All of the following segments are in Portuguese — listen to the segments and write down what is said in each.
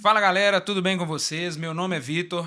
Fala galera, tudo bem com vocês? Meu nome é Vitor.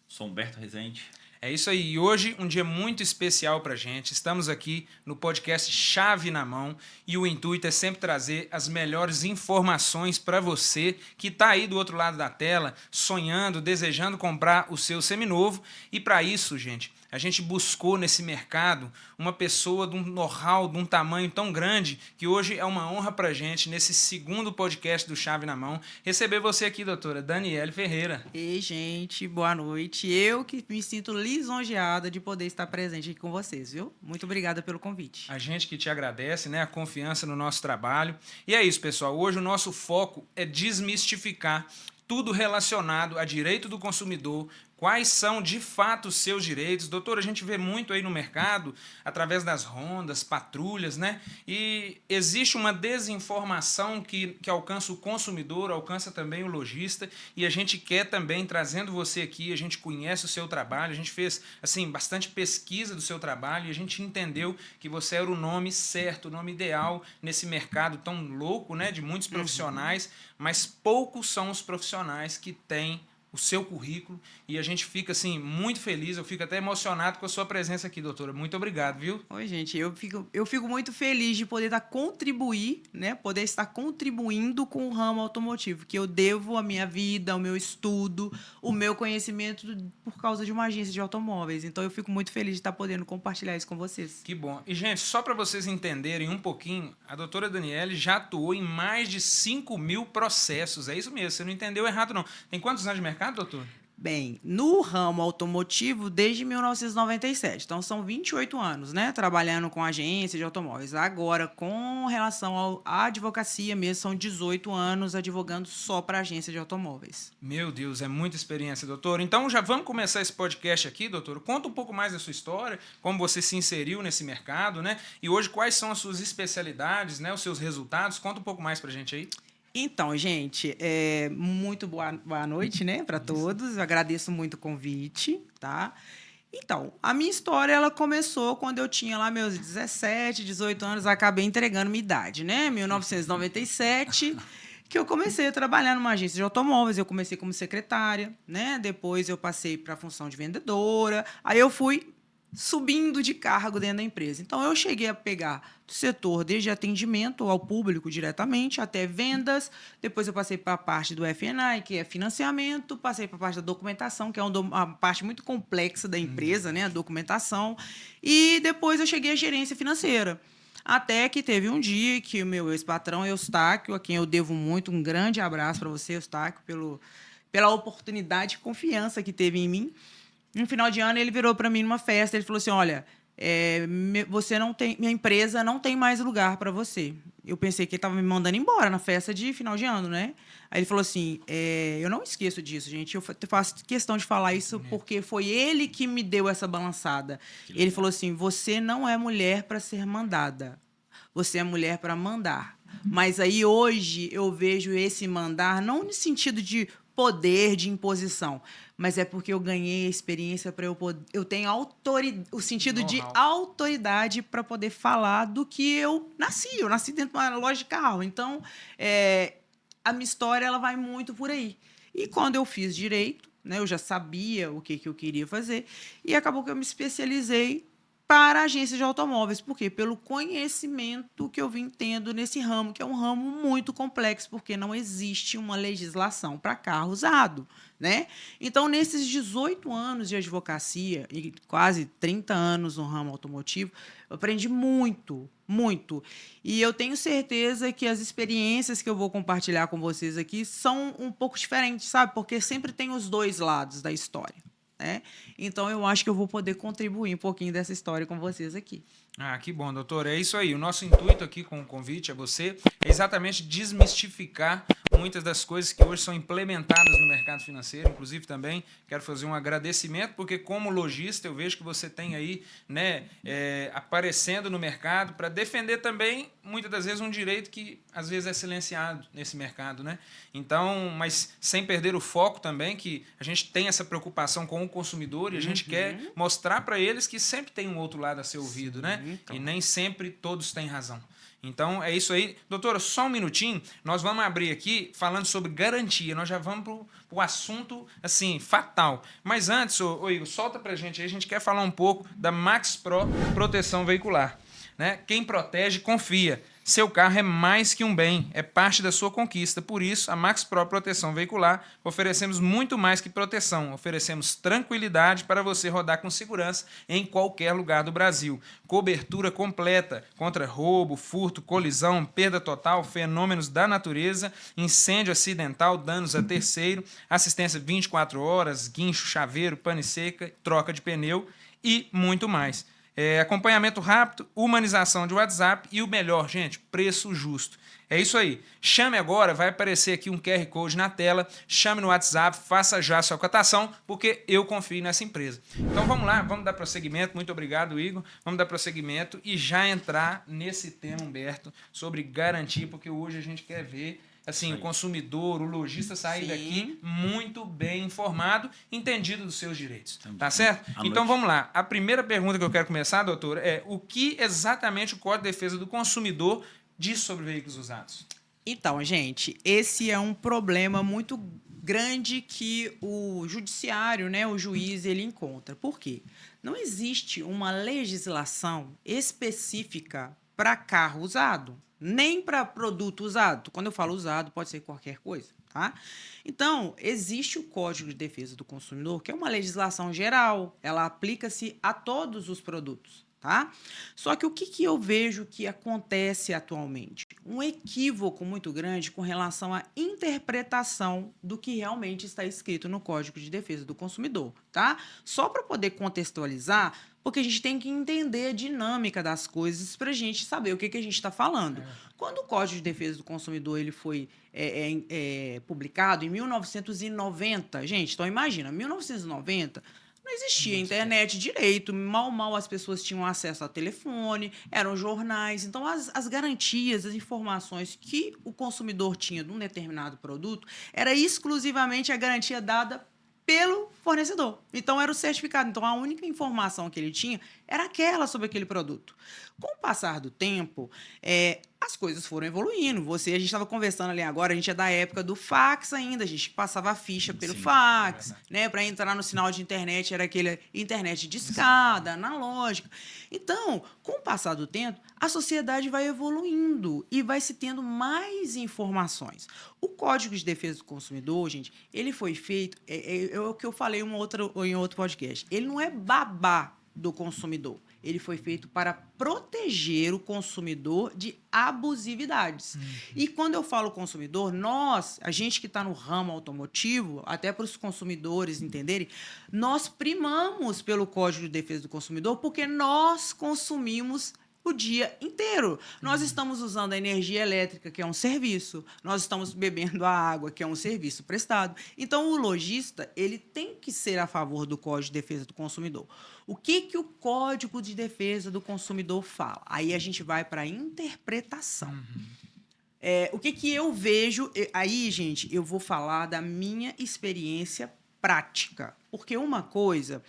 Sou Humberto Rezende. É isso aí, e hoje um dia muito especial pra gente. Estamos aqui no podcast Chave na Mão e o intuito é sempre trazer as melhores informações para você que está aí do outro lado da tela, sonhando, desejando comprar o seu seminovo. E para isso, gente, a gente buscou nesse mercado uma pessoa de um know-how, de um tamanho tão grande, que hoje é uma honra pra gente, nesse segundo podcast do Chave na Mão, receber você aqui, doutora Daniele Ferreira. Ei, gente, boa noite. Eu que me sinto lisonjeada de poder estar presente aqui com vocês, viu? Muito obrigada pelo convite. A gente que te agradece, né, a confiança no nosso trabalho. E é isso, pessoal. Hoje o nosso foco é desmistificar tudo relacionado a direito do consumidor, quais são de fato os seus direitos. Doutor, a gente vê muito aí no mercado, através das rondas, patrulhas, né? E existe uma desinformação que alcança o consumidor, alcança também o lojista, e a gente quer também, trazendo você aqui, a gente conhece o seu trabalho, a gente fez, assim, bastante pesquisa do seu trabalho, e a gente entendeu que você era o nome certo, o nome ideal nesse mercado tão louco, né, de muitos profissionais, mas poucos são os profissionais que têm o seu currículo, e a gente fica, assim, muito feliz, eu fico até emocionado com a sua presença aqui, doutora. Muito obrigado, viu? Oi, gente, eu fico muito feliz de poder poder estar contribuindo com o ramo automotivo, que eu devo a minha vida, o meu estudo, o meu conhecimento por causa de uma agência de automóveis. Então, eu fico muito feliz de estar podendo compartilhar isso com vocês. Que bom. E, gente, só para vocês entenderem um pouquinho, a doutora Daniele já atuou em mais de 5.000 processos. É isso mesmo, você não entendeu errado, não. Tem quantos anos de mercado, doutor? Bem, no ramo automotivo desde 1997, então são 28 anos, né, trabalhando com agência de automóveis. Agora, com relação à advocacia mesmo, são 18 anos advogando só para agência de automóveis. Meu Deus, é muita experiência, doutor. Então, já vamos começar esse podcast aqui, doutor. Conta um pouco mais da sua história, como você se inseriu nesse mercado, né? E hoje, quais são as suas especialidades, né? Os seus resultados. Conta um pouco mais pra gente aí. Então, gente, muito boa noite, né, para todos. Eu agradeço muito o convite, tá? Então, a minha história ela começou quando eu tinha lá meus 17, 18 anos, acabei entregando minha idade, né? 1997, que eu comecei a trabalhar numa agência de automóveis. Eu comecei como secretária, né? Depois eu passei para a função de vendedora. Aí eu fui subindo de cargo dentro da empresa. Então, eu cheguei a pegar do setor desde atendimento ao público diretamente até vendas. Depois eu passei para a parte do F&I, que é financiamento. Passei para a parte da documentação, que é uma parte muito complexa da empresa, né? A documentação. E depois eu cheguei à gerência financeira. Até que teve um dia que o meu ex-patrão, Eustáquio, a quem eu devo muito, um grande abraço para você, Eustáquio, pela oportunidade e confiança que teve em mim. No final de ano, ele virou para mim numa festa, ele falou assim, olha, você não tem, minha empresa não tem mais lugar para você. Eu pensei que ele estava me mandando embora na festa de final de ano, né? Aí ele falou assim, eu não esqueço disso, gente, eu faço questão de falar isso porque foi ele que me deu essa balançada. Ele falou assim, você não é mulher para ser mandada, você é mulher para mandar. Mas aí hoje eu vejo esse mandar não no sentido de poder, de imposição, mas é porque eu ganhei a experiência para eu tenho o sentido de autoridade para poder falar do que eu nasci. Eu nasci dentro de uma loja de carro. Então, a minha história ela vai muito por aí. E quando eu fiz direito, né, eu já sabia o que eu queria fazer e acabou que eu me especializei para a agência de automóveis. Por quê? Pelo conhecimento que eu vim tendo nesse ramo, que é um ramo muito complexo, porque não existe uma legislação para carro usado, né? Então, nesses 18 anos de advocacia e quase 30 anos no ramo automotivo, eu aprendi muito, muito. E eu tenho certeza que as experiências que eu vou compartilhar com vocês aqui são um pouco diferentes, sabe? Porque sempre tem os dois lados da história. Né? Então, eu acho que eu vou poder contribuir um pouquinho dessa história com vocês aqui. Ah, que bom, doutor. É isso aí. O nosso intuito aqui com o convite a você é exatamente desmistificar muitas das coisas que hoje são implementadas no mercado financeiro. Inclusive, também quero fazer um agradecimento, porque como lojista, eu vejo que você tem aí, né, aparecendo no mercado para defender também, muitas das vezes, um direito que às vezes é silenciado nesse mercado, né? Então, mas sem perder o foco também, que a gente tem essa preocupação com o consumidor e a gente quer mostrar para eles que sempre tem um outro lado a ser ouvido, né? Então. E nem sempre todos têm razão. Então é isso aí. Doutora, só um minutinho, nós vamos abrir aqui falando sobre garantia. Nós já vamos para o assunto, assim, fatal. Mas antes, ô Igor, solta pra gente aí, a gente quer falar um pouco da Max Pro Proteção Veicular. Né? Quem protege, confia. Seu carro é mais que um bem, é parte da sua conquista. Por isso, a Max Pro Proteção Veicular oferecemos muito mais que proteção. Oferecemos tranquilidade para você rodar com segurança em qualquer lugar do Brasil. Cobertura completa contra roubo, furto, colisão, perda total, fenômenos da natureza, incêndio acidental, danos a terceiro, assistência 24 horas, guincho, chaveiro, pane seca, troca de pneu e muito mais. Acompanhamento rápido, humanização de WhatsApp e o melhor, gente, preço justo. É isso aí. Chame agora, vai aparecer aqui um QR Code na tela. Chame no WhatsApp, faça já a sua cotação, porque eu confio nessa empresa. Então vamos lá, vamos dar prosseguimento. Muito obrigado, Igor. Vamos dar prosseguimento e já entrar nesse tema, Humberto, sobre garantia, porque hoje a gente quer ver assim, o consumidor, o lojista sair daqui muito bem informado, entendido dos seus direitos. Tá certo? Então vamos lá. A primeira pergunta que eu quero começar, doutor, é o que exatamente o Código de Defesa do Consumidor diz sobre veículos usados? Então, gente, esse é um problema muito grande que o judiciário, né, o juiz, ele encontra. Por quê? Não existe uma legislação específica para carro usado, nem para produto usado. Quando eu falo usado, pode ser qualquer coisa, tá? Então, existe o Código de Defesa do Consumidor, que é uma legislação geral, ela aplica-se a todos os produtos, tá? Só que o que eu vejo que acontece atualmente? Um equívoco muito grande com relação à interpretação do que realmente está escrito no Código de Defesa do Consumidor, tá? Só para poder contextualizar, porque a gente tem que entender a dinâmica das coisas para a gente saber o que a gente está falando. Quando o Código de Defesa do Consumidor ele foi publicado em 1990, gente, então imagina, 1990 não existia internet direito, mal as pessoas tinham acesso ao telefone, eram jornais. Então, as garantias, as informações que o consumidor tinha de um determinado produto era exclusivamente a garantia dada pelo fornecedor. Então, era o certificado. Então, a única informação que ele tinha era aquela sobre aquele produto. Com o passar do tempo, as coisas foram evoluindo. A gente estava conversando ali agora, a gente é da época do fax ainda, a gente passava a ficha pelo fax, né? Para entrar no sinal de internet, era aquele internet de escada, analógica. Então, com o passar do tempo, a sociedade vai evoluindo e vai se tendo mais informações. O Código de Defesa do Consumidor, gente, ele foi feito, é o que eu falei em outro podcast, ele não é babá do consumidor. Ele foi feito para proteger o consumidor de abusividades. E quando eu falo consumidor, a gente que está no ramo automotivo, até para os consumidores entenderem, nós primamos pelo Código de Defesa do Consumidor porque nós consumimos o dia inteiro. Nós estamos usando a energia elétrica, que é um serviço. Nós estamos bebendo a água, que é um serviço prestado. Então, o lojista ele tem que ser a favor do Código de Defesa do Consumidor. O que o Código de Defesa do Consumidor fala? Aí a gente vai para a interpretação. O que eu vejo... Aí, gente, eu vou falar da minha experiência prática. Porque uma coisa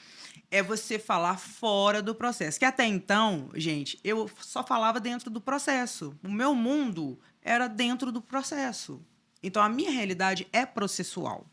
é você falar fora do processo. Que até então, gente, eu só falava dentro do processo. O meu mundo era dentro do processo. Então, a minha realidade é processual.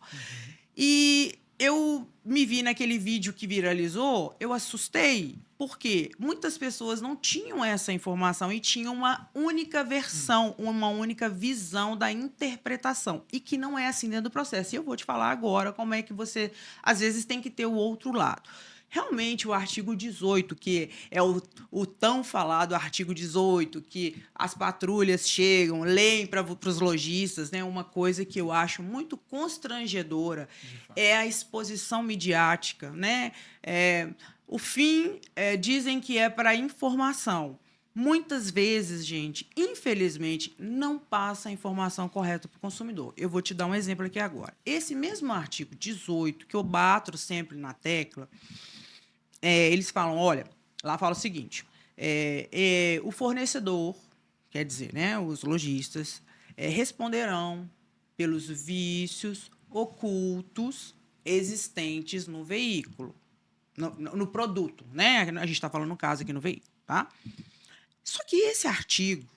E eu me vi naquele vídeo que viralizou, eu assustei, porque muitas pessoas não tinham essa informação e tinham uma única versão, uma única visão da interpretação, e que não é assim dentro do processo. E eu vou te falar agora como é que você, às vezes, tem que ter o outro lado. Realmente, o artigo 18, que é o tão falado artigo 18, que as patrulhas chegam, leem para os lojistas, né? Uma coisa que eu acho muito constrangedora é a exposição midiática, né? O fim, dizem que é para informação. Muitas vezes, gente, infelizmente, não passa a informação correta para o consumidor. Eu vou te dar um exemplo aqui agora. Esse mesmo artigo 18, que eu bato sempre na tecla, eles falam, olha, lá fala o seguinte, o fornecedor, quer dizer, né, os lojistas, responderão pelos vícios ocultos existentes no veículo, no produto, né? A gente está falando no caso aqui no veículo, tá? Só que esse artigo,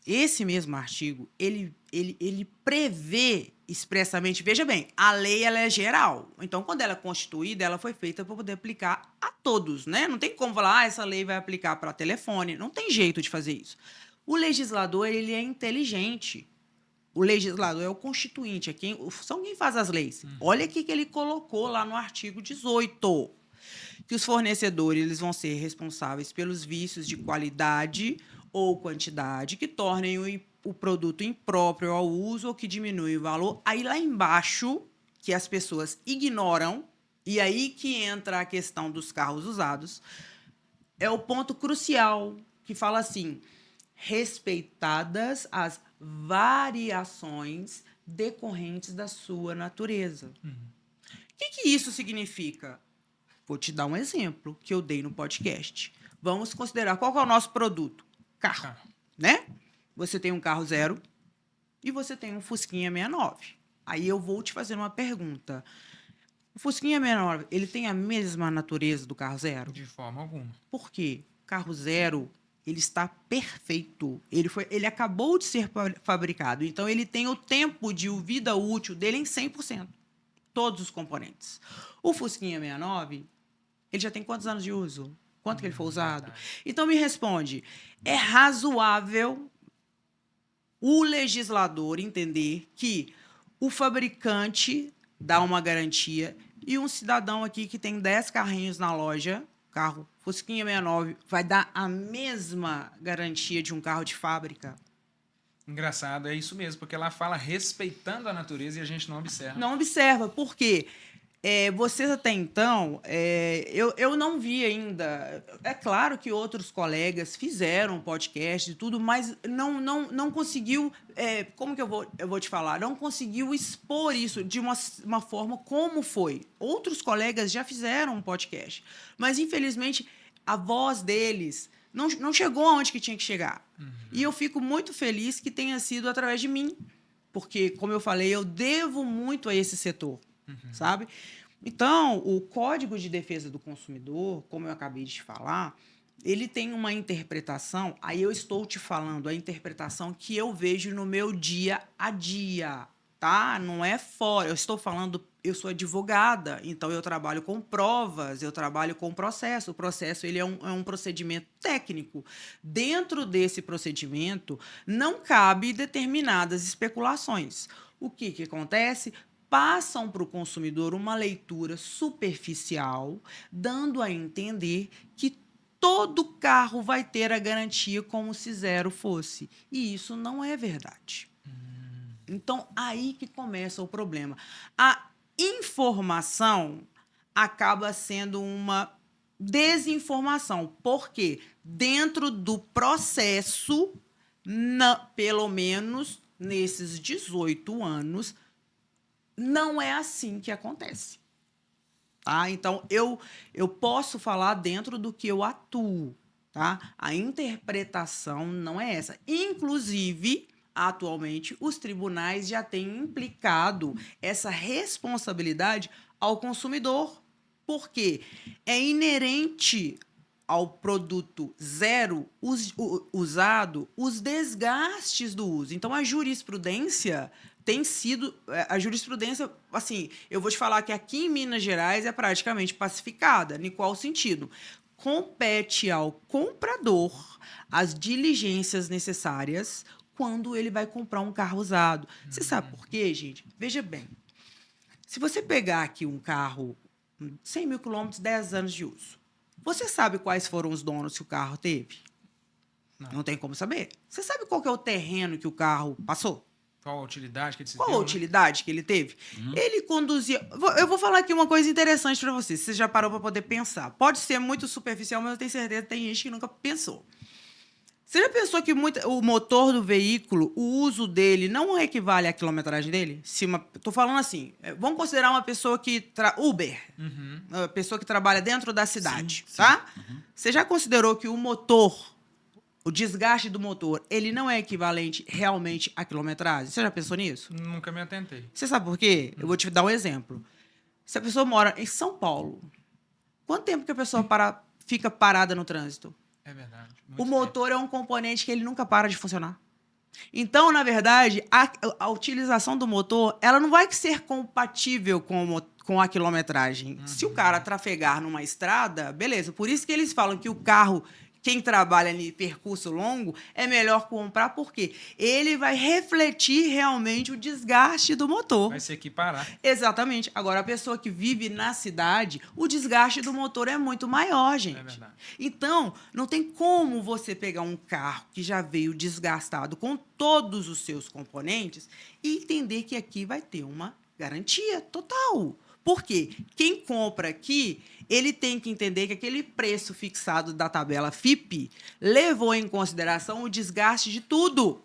esse mesmo artigo, ele prevê expressamente, veja bem, a lei ela é geral. Então, quando ela é constituída, ela foi feita para poder aplicar a todos, né? Não tem como falar, essa lei vai aplicar para telefone. Não tem jeito de fazer isso. O legislador, ele é inteligente. O legislador é o constituinte, são quem faz as leis. Olha o que ele colocou lá no artigo 18. Que os fornecedores eles vão ser responsáveis pelos vícios de qualidade ou quantidade que tornem o produto impróprio ao uso ou que diminuem o valor. Aí lá embaixo, que as pessoas ignoram, e aí que entra a questão dos carros usados, é o ponto crucial, que fala assim, respeitadas as variações decorrentes da sua natureza. O que isso significa? Vou te dar um exemplo que eu dei no podcast. Vamos considerar qual que é o nosso produto? Carro, né? Você tem um carro 0 e você tem um Fusquinha 69. Aí eu vou te fazer uma pergunta. O Fusquinha 69, ele tem a mesma natureza do carro 0? De forma alguma. Por quê? O carro 0, ele está perfeito. Ele acabou de ser fabricado. Então, ele tem o tempo de vida útil dele em 100%. Todos os componentes. O Fusquinha 69... ele já tem quantos anos de uso? Quanto que ele foi usado? Então, me responde. É razoável o legislador entender que o fabricante dá uma garantia e um cidadão aqui que tem 10 carrinhos na loja, carro Fusquinha 69, vai dar a mesma garantia de um carro de fábrica? Engraçado, é isso mesmo, porque ela fala respeitando a natureza e a gente não observa. Não observa. Por quê? Vocês até então, eu não vi ainda. É claro que outros colegas fizeram podcast e tudo, mas não conseguiu. Como que eu vou te falar? Não conseguiu expor isso de uma forma como foi. Outros colegas já fizeram um podcast, mas infelizmente a voz deles não chegou aonde que tinha que chegar. E eu fico muito feliz que tenha sido através de mim, porque, como eu falei, eu devo muito a esse setor. Sabe? Então, o Código de Defesa do Consumidor, como eu acabei de te falar, ele tem uma interpretação, aí eu estou te falando a interpretação que eu vejo no meu dia a dia, tá? Não é fora, eu estou falando, eu sou advogada, então eu trabalho com provas, eu trabalho com processo. O processo ele é um procedimento técnico. Dentro desse procedimento, não cabe determinadas especulações. O que acontece? Passam para o consumidor uma leitura superficial, dando a entender que todo carro vai ter a garantia como se 0 fosse. E isso não é verdade. Então, aí que começa o problema. A informação acaba sendo uma desinformação, porque dentro do processo, pelo menos nesses 18 anos, não é assim que acontece. Tá? Então, eu posso falar dentro do que eu atuo. Tá? A interpretação não é essa. Inclusive, atualmente, os tribunais já têm implicado essa responsabilidade ao consumidor. Porque é inerente ao produto 0 usado os desgastes do uso. Então, a jurisprudência tem sido... A jurisprudência, assim, eu vou te falar que aqui em Minas Gerais é praticamente pacificada. Em qual sentido? Compete ao comprador as diligências necessárias quando ele vai comprar um carro usado. Você sabe por quê, gente? Veja bem. Se você pegar aqui um carro, 100 mil quilômetros, 10 anos de uso, você sabe quais foram os donos que o carro teve? Não tem como saber. Você sabe qual que é o terreno que o carro passou? Qual a utilidade que ele Qual a utilidade que ele teve? Ele conduzia... Eu vou falar aqui uma coisa interessante para você. Você já parou para poder pensar. Pode ser muito superficial, mas eu tenho certeza que tem gente que nunca pensou. Você já pensou que o motor do veículo, o uso dele, não equivale à quilometragem dele? Estou falando assim, vamos considerar uma pessoa que... Uber. Uma pessoa que trabalha dentro da cidade, sim, tá? Você já considerou que o motor... O desgaste do motor, ele não é equivalente realmente à quilometragem? Você já pensou nisso? Nunca me atentei. Você sabe por quê? Eu vou te dar um exemplo. Se a pessoa mora em São Paulo, quanto tempo que a pessoa fica parada no trânsito? É verdade. O motor é um componente que ele nunca para de funcionar. Então, na verdade, a utilização do motor, ela não vai ser compatível com a quilometragem. Se o cara trafegar numa estrada, beleza. Por isso que eles falam que o carro, quem trabalha em percurso longo, é melhor comprar, porque ele vai refletir realmente o desgaste do motor. Vai se equiparar. Exatamente. Agora, a pessoa que vive na cidade, o desgaste do motor é muito maior, gente. É verdade. Então, não tem como você pegar um carro que já veio desgastado com todos os seus componentes e entender que aqui vai ter uma garantia total. Por quê? Quem compra aqui, ele tem que entender que aquele preço fixado da tabela FIPE levou em consideração o desgaste de tudo.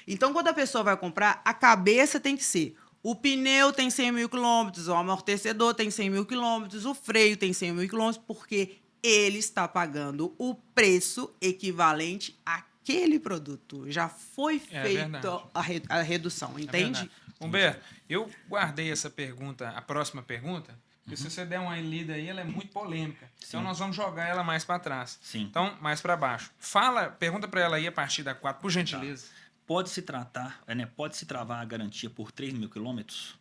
Então, quando a pessoa vai comprar, a cabeça tem que ser: o pneu tem 100 mil quilômetros, o amortecedor tem 100 mil quilômetros, o freio tem 100 mil quilômetros, porque ele está pagando o preço equivalente àquele produto. Já foi feita a redução, entende? Humberto, eu guardei essa pergunta, a próxima pergunta, porque se você der uma lida aí, ela é muito polêmica. Sim. Então nós vamos jogar ela mais para trás. Sim. Então, mais para baixo. Pergunta para ela aí a partir da 4, por gentileza. Tá. Pode-se travar a garantia por 3 mil quilômetros?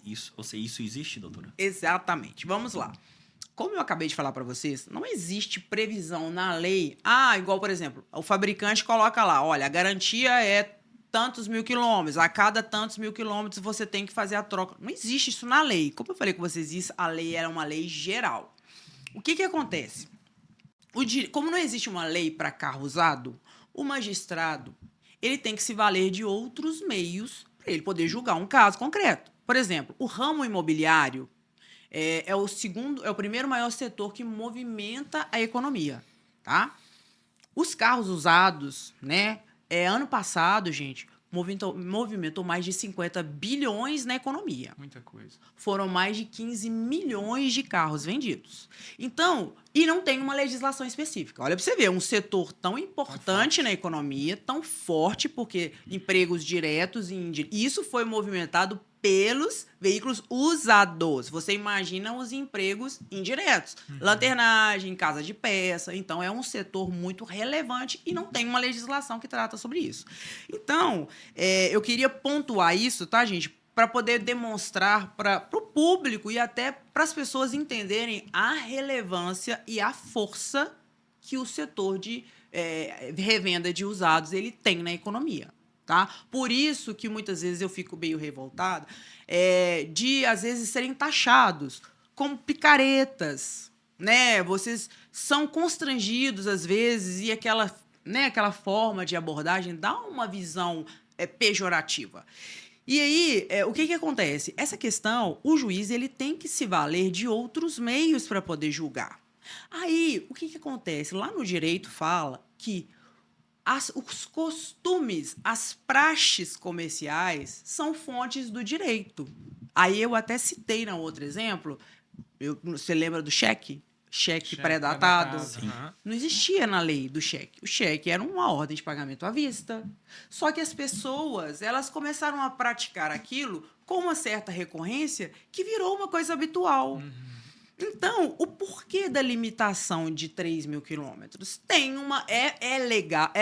Isso existe, doutora? Exatamente. Vamos lá. Como eu acabei de falar para vocês, não existe previsão na lei. Igual, por exemplo, o fabricante coloca lá: olha, a garantia é tantos mil quilômetros, a cada tantos mil quilômetros você tem que fazer a troca. Não existe isso na lei. Como eu falei com vocês, a lei era uma lei geral. O que acontece? Como não existe uma lei para carro usado, o magistrado ele tem que se valer de outros meios para ele poder julgar um caso concreto. Por exemplo, o ramo imobiliário é o primeiro maior setor que movimenta a economia, tá? Os carros usados, né? Ano passado, gente, movimentou mais de 50 bilhões na economia. Muita coisa. Foram mais de 15 milhões de carros vendidos. Então, e não tem uma legislação específica. Olha para você ver, um setor tão importante na economia, tão forte, porque empregos diretos e indiretos. Isso foi movimentado pelos veículos usados. Você imagina os empregos indiretos. Lanternagem, casa de peça. Então, é um setor muito relevante e não tem uma legislação que trata sobre isso. Então, eu queria pontuar isso, tá, gente? Para poder demonstrar para o público e até para as pessoas entenderem a relevância e a força que o setor de revenda de usados ele tem na economia. Tá? Por isso que muitas vezes eu fico meio revoltada de, às vezes, serem taxados como picaretas. Né? Vocês são constrangidos, às vezes, e aquela forma de abordagem dá uma visão pejorativa. E aí, o que acontece? Essa questão, o juiz ele tem que se valer de outros meios para poder julgar. Aí, o que acontece? Lá no direito fala que os costumes, as praxes comerciais são fontes do direito. Aí eu até citei no outro exemplo, você lembra do cheque? Cheque pré-datado. Não existia na lei do cheque. O cheque era uma ordem de pagamento à vista. Só que as pessoas elas começaram a praticar aquilo com uma certa recorrência que virou uma coisa habitual. Então, o porquê da limitação de 3 mil quilômetros? É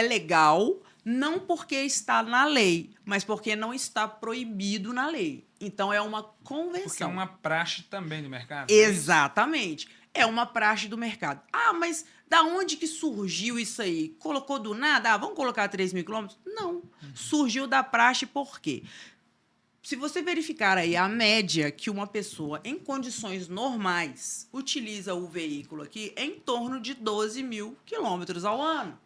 legal, não porque está na lei, mas porque não está proibido na lei. Então, é uma convenção. Porque é uma praxe também do mercado. Exatamente. É uma praxe do mercado. Mas da onde que surgiu isso aí? Colocou do nada? Vamos colocar 3 mil quilômetros? Não. Surgiu da praxe por quê? Se você verificar aí a média que uma pessoa em condições normais utiliza o veículo aqui, é em torno de 12 mil quilômetros ao ano.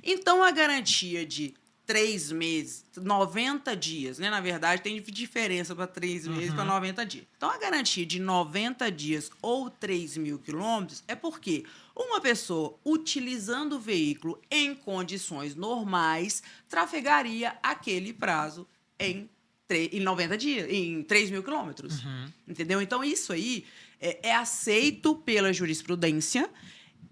Então, a garantia de 3 meses, 90 dias, né? Na verdade, tem diferença para 3 meses para 90 dias. Então, a garantia de 90 dias ou 3 mil quilômetros é porque uma pessoa utilizando o veículo em condições normais trafegaria aquele prazo em 90 dias, em 3 mil quilômetros. Entendeu? Então, isso aí é aceito pela jurisprudência,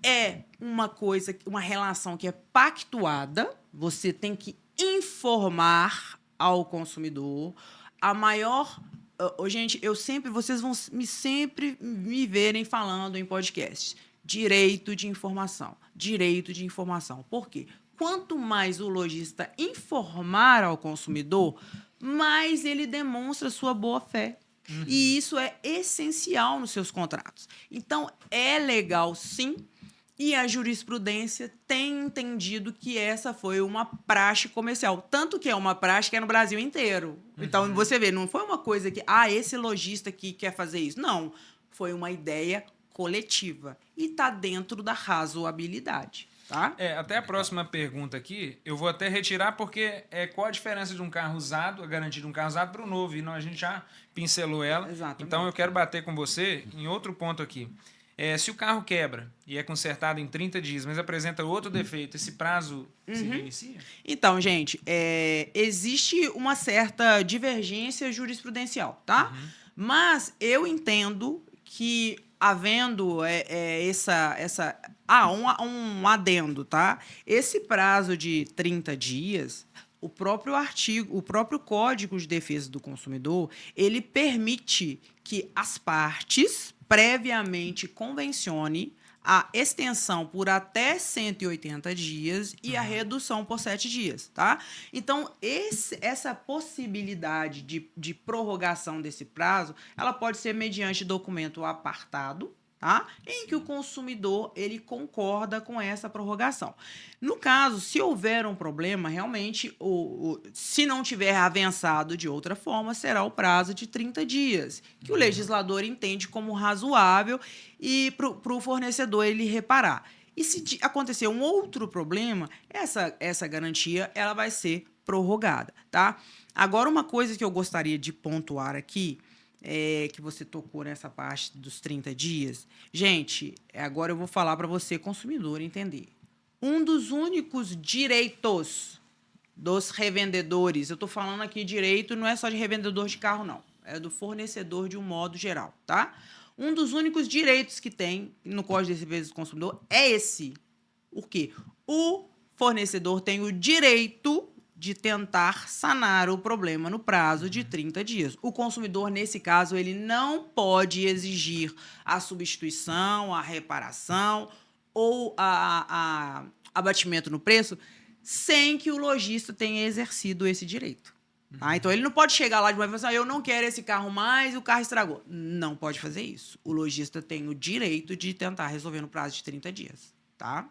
é uma relação que é pactuada, você tem que informar ao consumidor. Gente, vocês vão sempre me verem falando em podcasts. Direito de informação. Direito de informação. Por quê? quanto mais o lojista informar ao consumidor, mais ele demonstra sua boa-fé. E isso é essencial nos seus contratos. Então, é legal, sim, e a jurisprudência tem entendido que essa foi uma praxe comercial. Tanto que é uma praxe que é no Brasil inteiro. Então, você vê, não foi uma coisa que, esse lojista aqui quer fazer isso. Não, foi uma ideia coletiva. E está dentro da razoabilidade. Tá? Até a próxima pergunta aqui, eu vou até retirar, porque qual a diferença de um carro usado, a garantia de um carro usado para o novo? E não, a gente já pincelou ela. Exatamente. Então eu quero bater com você em outro ponto aqui. Se o carro quebra e é consertado em 30 dias, mas apresenta outro defeito, esse prazo se reinicia? Então, gente, existe uma certa divergência jurisprudencial, tá? Mas eu entendo que havendo um adendo, tá? Esse prazo de 30 dias, o próprio Código de Defesa do Consumidor, ele permite que as partes previamente convencionem a extensão por até 180 dias e a redução por 7 dias, tá? Então, essa possibilidade de prorrogação desse prazo, ela pode ser mediante documento apartado, tá? Em que o consumidor ele concorda com essa prorrogação. No caso, se houver um problema, realmente, se não tiver avançado de outra forma, será o prazo de 30 dias, que o legislador entende como razoável e para o fornecedor ele reparar. E se acontecer um outro problema, essa garantia ela vai ser prorrogada, tá? Agora, uma coisa que eu gostaria de pontuar aqui, que você tocou nessa parte dos 30 dias. Gente, agora eu vou falar para você, consumidor, entender. Um dos únicos direitos dos revendedores, eu estou falando aqui direito, não é só de revendedor de carro, não. É do fornecedor de um modo geral, tá? Um dos únicos direitos que tem no Código de Defesa do Consumidor é esse. O quê? O fornecedor tem o direito de tentar sanar o problema no prazo de 30 dias. O consumidor, nesse caso, ele não pode exigir a substituição, a reparação ou a abatimento no preço sem que o lojista tenha exercido esse direito. Tá? Então, ele não pode chegar lá de uma vez e falar, eu não quero esse carro mais, o carro estragou. Não pode fazer isso. O lojista tem o direito de tentar resolver no prazo de 30 dias. Tá?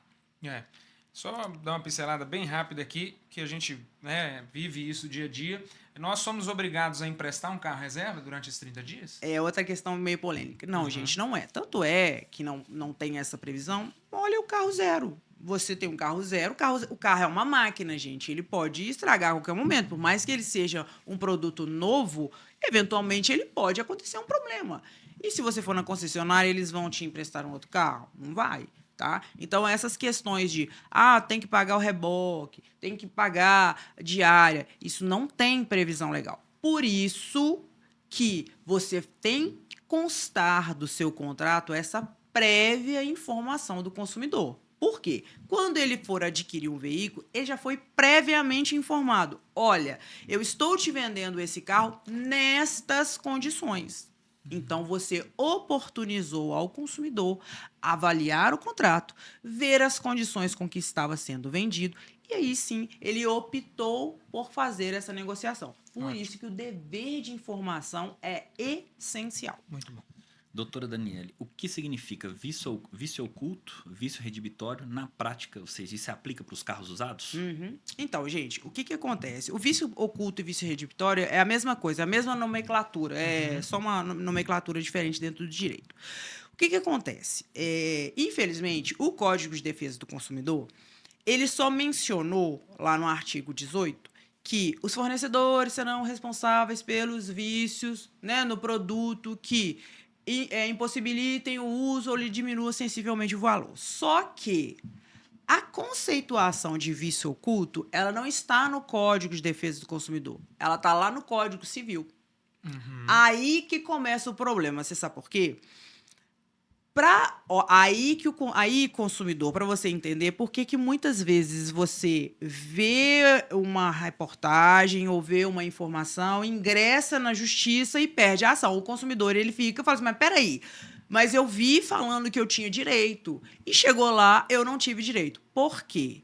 Só dar uma pincelada bem rápida aqui, que a gente vive isso dia a dia. Nós somos obrigados a emprestar um carro reserva durante esses 30 dias? É outra questão meio polêmica. Não, gente, não é. Tanto é que não tem essa previsão. Olha o carro zero. Você tem um carro zero, o carro é uma máquina, gente. Ele pode estragar a qualquer momento. Por mais que ele seja um produto novo, eventualmente ele pode acontecer um problema. E se você for na concessionária, eles vão te emprestar um outro carro? Não vai. Tá? Então, essas questões de tem que pagar o reboque, tem que pagar diária, isso não tem previsão legal. Por isso que você tem que constar do seu contrato essa prévia informação do consumidor. Por quê? Quando ele for adquirir um veículo, ele já foi previamente informado. Olha, eu estou te vendendo esse carro nestas condições. Então, você oportunizou ao consumidor avaliar o contrato, ver as condições com que estava sendo vendido, e aí sim ele optou por fazer essa negociação. Por isso que o dever de informação é essencial. Muito bom. Doutora Daniele, o que significa vício oculto, vício redibitório na prática? Ou seja, isso se aplica para os carros usados? Então, gente, o que acontece? O vício oculto e vício redibitório é a mesma coisa, a mesma nomenclatura, é só uma nomenclatura diferente dentro do direito. O que acontece? Infelizmente, o Código de Defesa do Consumidor, ele só mencionou, lá no artigo 18, que os fornecedores serão responsáveis pelos vícios, né, no produto que impossibilitem o uso ou lhe diminua sensivelmente o valor. Só que a conceituação de vício oculto, ela não está no Código de Defesa do Consumidor. Ela está lá no Código Civil. Aí que começa o problema. Você sabe por quê? Aí, consumidor, para você entender por que muitas vezes você vê uma reportagem ou vê uma informação, ingressa na justiça e perde a ação. O consumidor, ele fica e fala assim, mas peraí, mas eu vi falando que eu tinha direito e chegou lá, eu não tive direito. Por quê?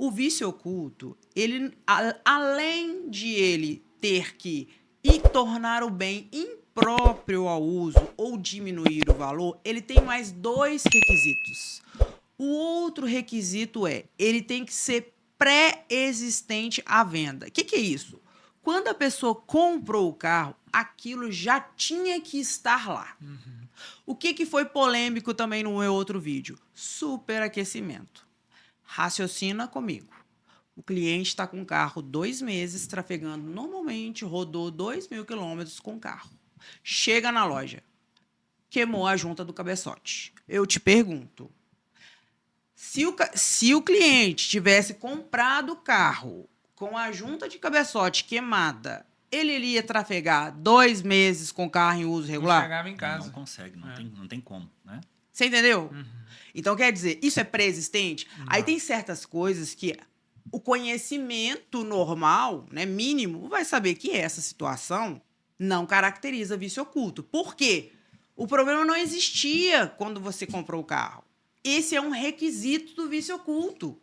O vício oculto, ele, além de ele ter que tornar o bem impróprio ao uso ou diminuir o valor, ele tem mais 2 requisitos. O outro requisito ele tem que ser pré-existente à venda. O que é isso? Quando a pessoa comprou o carro, aquilo já tinha que estar lá. O que foi polêmico também no meu outro vídeo? Superaquecimento. Raciocina comigo. O cliente está com o carro 2 meses, trafegando normalmente, rodou 2.000 quilômetros com o carro. Chega na loja, queimou a junta do cabeçote. Eu te pergunto, se o cliente tivesse comprado o carro com a junta de cabeçote queimada, ele iria trafegar 2 meses com o carro em uso regular? Não chegava em casa. Não consegue, não tem como, né? Você entendeu? Então, quer dizer, isso é pré-existente? Aí tem certas coisas que o conhecimento normal, né, mínimo, vai saber que essa situação não caracteriza vício oculto. Por quê? O problema não existia quando você comprou o carro. Esse é um requisito do vício oculto.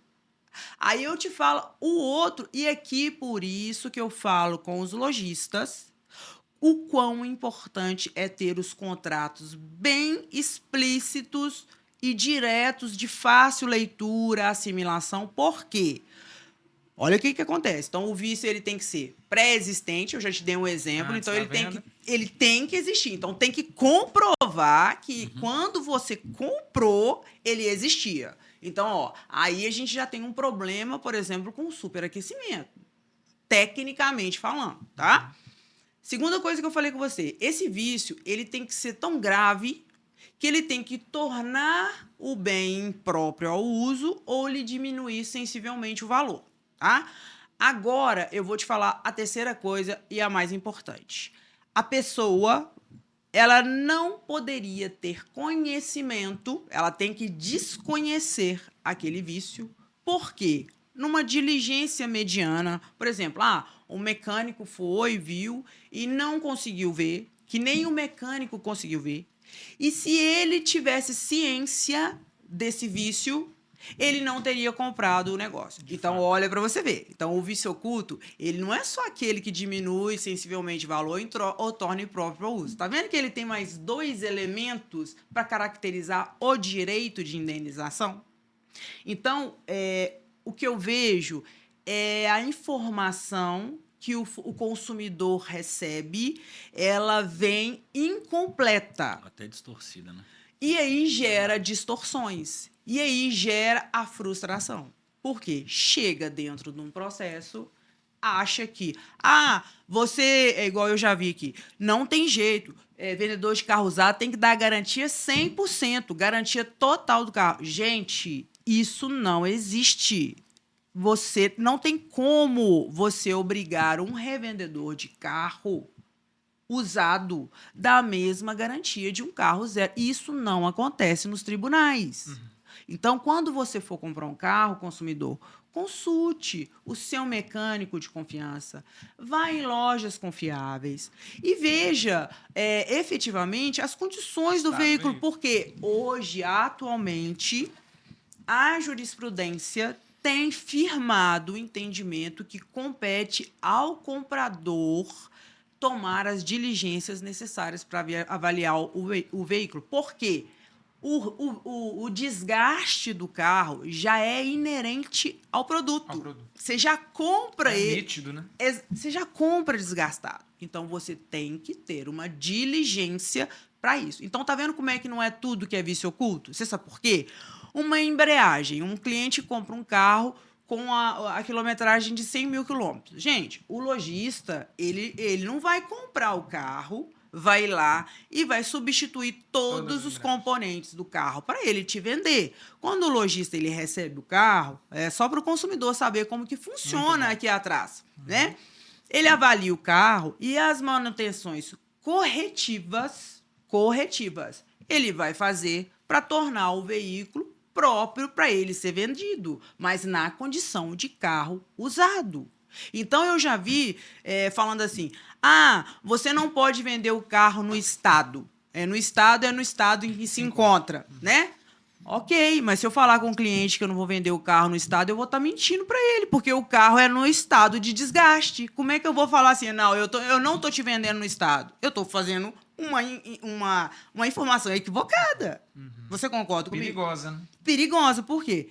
Aí eu te falo o outro, e aqui por isso que eu falo com os lojistas o quão importante é ter os contratos bem explícitos e diretos, de fácil leitura, assimilação. Por quê? Olha o que acontece. Então, o vício ele tem que ser pré-existente, eu já te dei um exemplo, então ele tem que existir. Então, tem que comprovar que quando você comprou, ele existia. Então, aí a gente já tem um problema, por exemplo, com o superaquecimento, tecnicamente falando, tá? Segunda coisa que eu falei com você, esse vício, ele tem que ser tão grave que ele tem que tornar o bem impróprio ao uso ou lhe diminuir sensivelmente o valor, tá? Agora, eu vou te falar a terceira coisa e a mais importante. A pessoa, ela não poderia ter conhecimento, ela tem que desconhecer aquele vício. Por quê? Numa diligência mediana, por exemplo, um mecânico foi, viu e não conseguiu ver, que nem o mecânico conseguiu ver. E se ele tivesse ciência desse vício, ele não teria comprado o negócio. Então, olha para você ver. Então, o vício oculto, ele não é só aquele que diminui sensivelmente o valor ou torna impróprio ao uso. Tá vendo que ele tem mais 2 elementos para caracterizar o direito de indenização? Então, o que eu vejo é a informação que o consumidor recebe, ela vem incompleta. Até distorcida, né? E aí gera distorções. E aí gera a frustração. Por quê? Chega dentro de um processo, acha que, você, é igual eu já vi aqui, não tem jeito, vendedor de carro usado tem que dar garantia 100%, garantia total do carro. Gente, isso não existe. Você não tem como você obrigar um revendedor de carro usado da mesma garantia de um carro zero. Isso não acontece nos tribunais. Então, quando você for comprar um carro, consumidor, consulte o seu mecânico de confiança, vá em lojas confiáveis e veja efetivamente as condições do veículo, porque hoje, atualmente, a jurisprudência tem firmado o entendimento que compete ao comprador tomar as diligências necessárias para avaliar o veículo. Por quê? O desgaste do carro já é inerente ao produto. Você já compra ele. Nítido, né? Você já compra desgastado. Então, você tem que ter uma diligência para isso. Então, tá vendo como é que não é tudo que é vício oculto? Você sabe por quê? Uma embreagem. Um cliente compra um carro com a quilometragem de 100 mil quilômetros. Gente, o lojista, ele não vai comprar o carro, vai lá e vai substituir todos os componentes do carro para ele te vender. Quando o lojista ele recebe o carro, é só para o consumidor saber como que funciona aqui atrás, né? Ele avalia o carro e as manutenções corretivas, ele vai fazer para tornar o veículo próprio para ele ser vendido, mas na condição de carro usado. Então, eu já vi falando assim, você não pode vender o carro no estado. No estado em que se encontra, né? Ok, mas se eu falar com o cliente que eu não vou vender o carro no estado, eu vou estar mentindo para ele, porque o carro é no estado de desgaste. Como é que eu vou falar assim, não, eu não tô te vendendo no estado, eu tô fazendo uma informação equivocada. Você concorda comigo? Perigosa, né? Perigosa, por quê?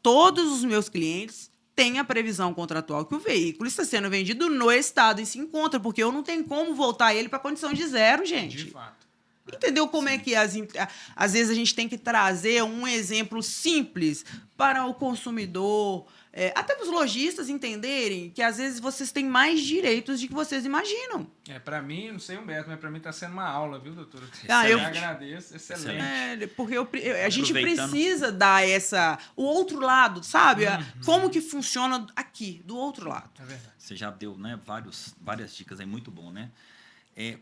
Todos os meus clientes têm a previsão contratual que o veículo está sendo vendido no estado e se encontra, porque eu não tenho como voltar ele para a condição de zero, gente. De fato. Entendeu como é que às vezes a gente tem que trazer um exemplo simples para o consumidor, até para os lojistas entenderem que às vezes vocês têm mais direitos do que vocês imaginam. Para mim, não sei Humberto, mas para mim está sendo uma aula, viu, doutor? Eu agradeço, excelente. porque a gente Aproveitando. precisa dar o outro lado, sabe? Como que funciona aqui, do outro lado. É verdade. Você já deu, né, várias dicas aí, muito bom, né?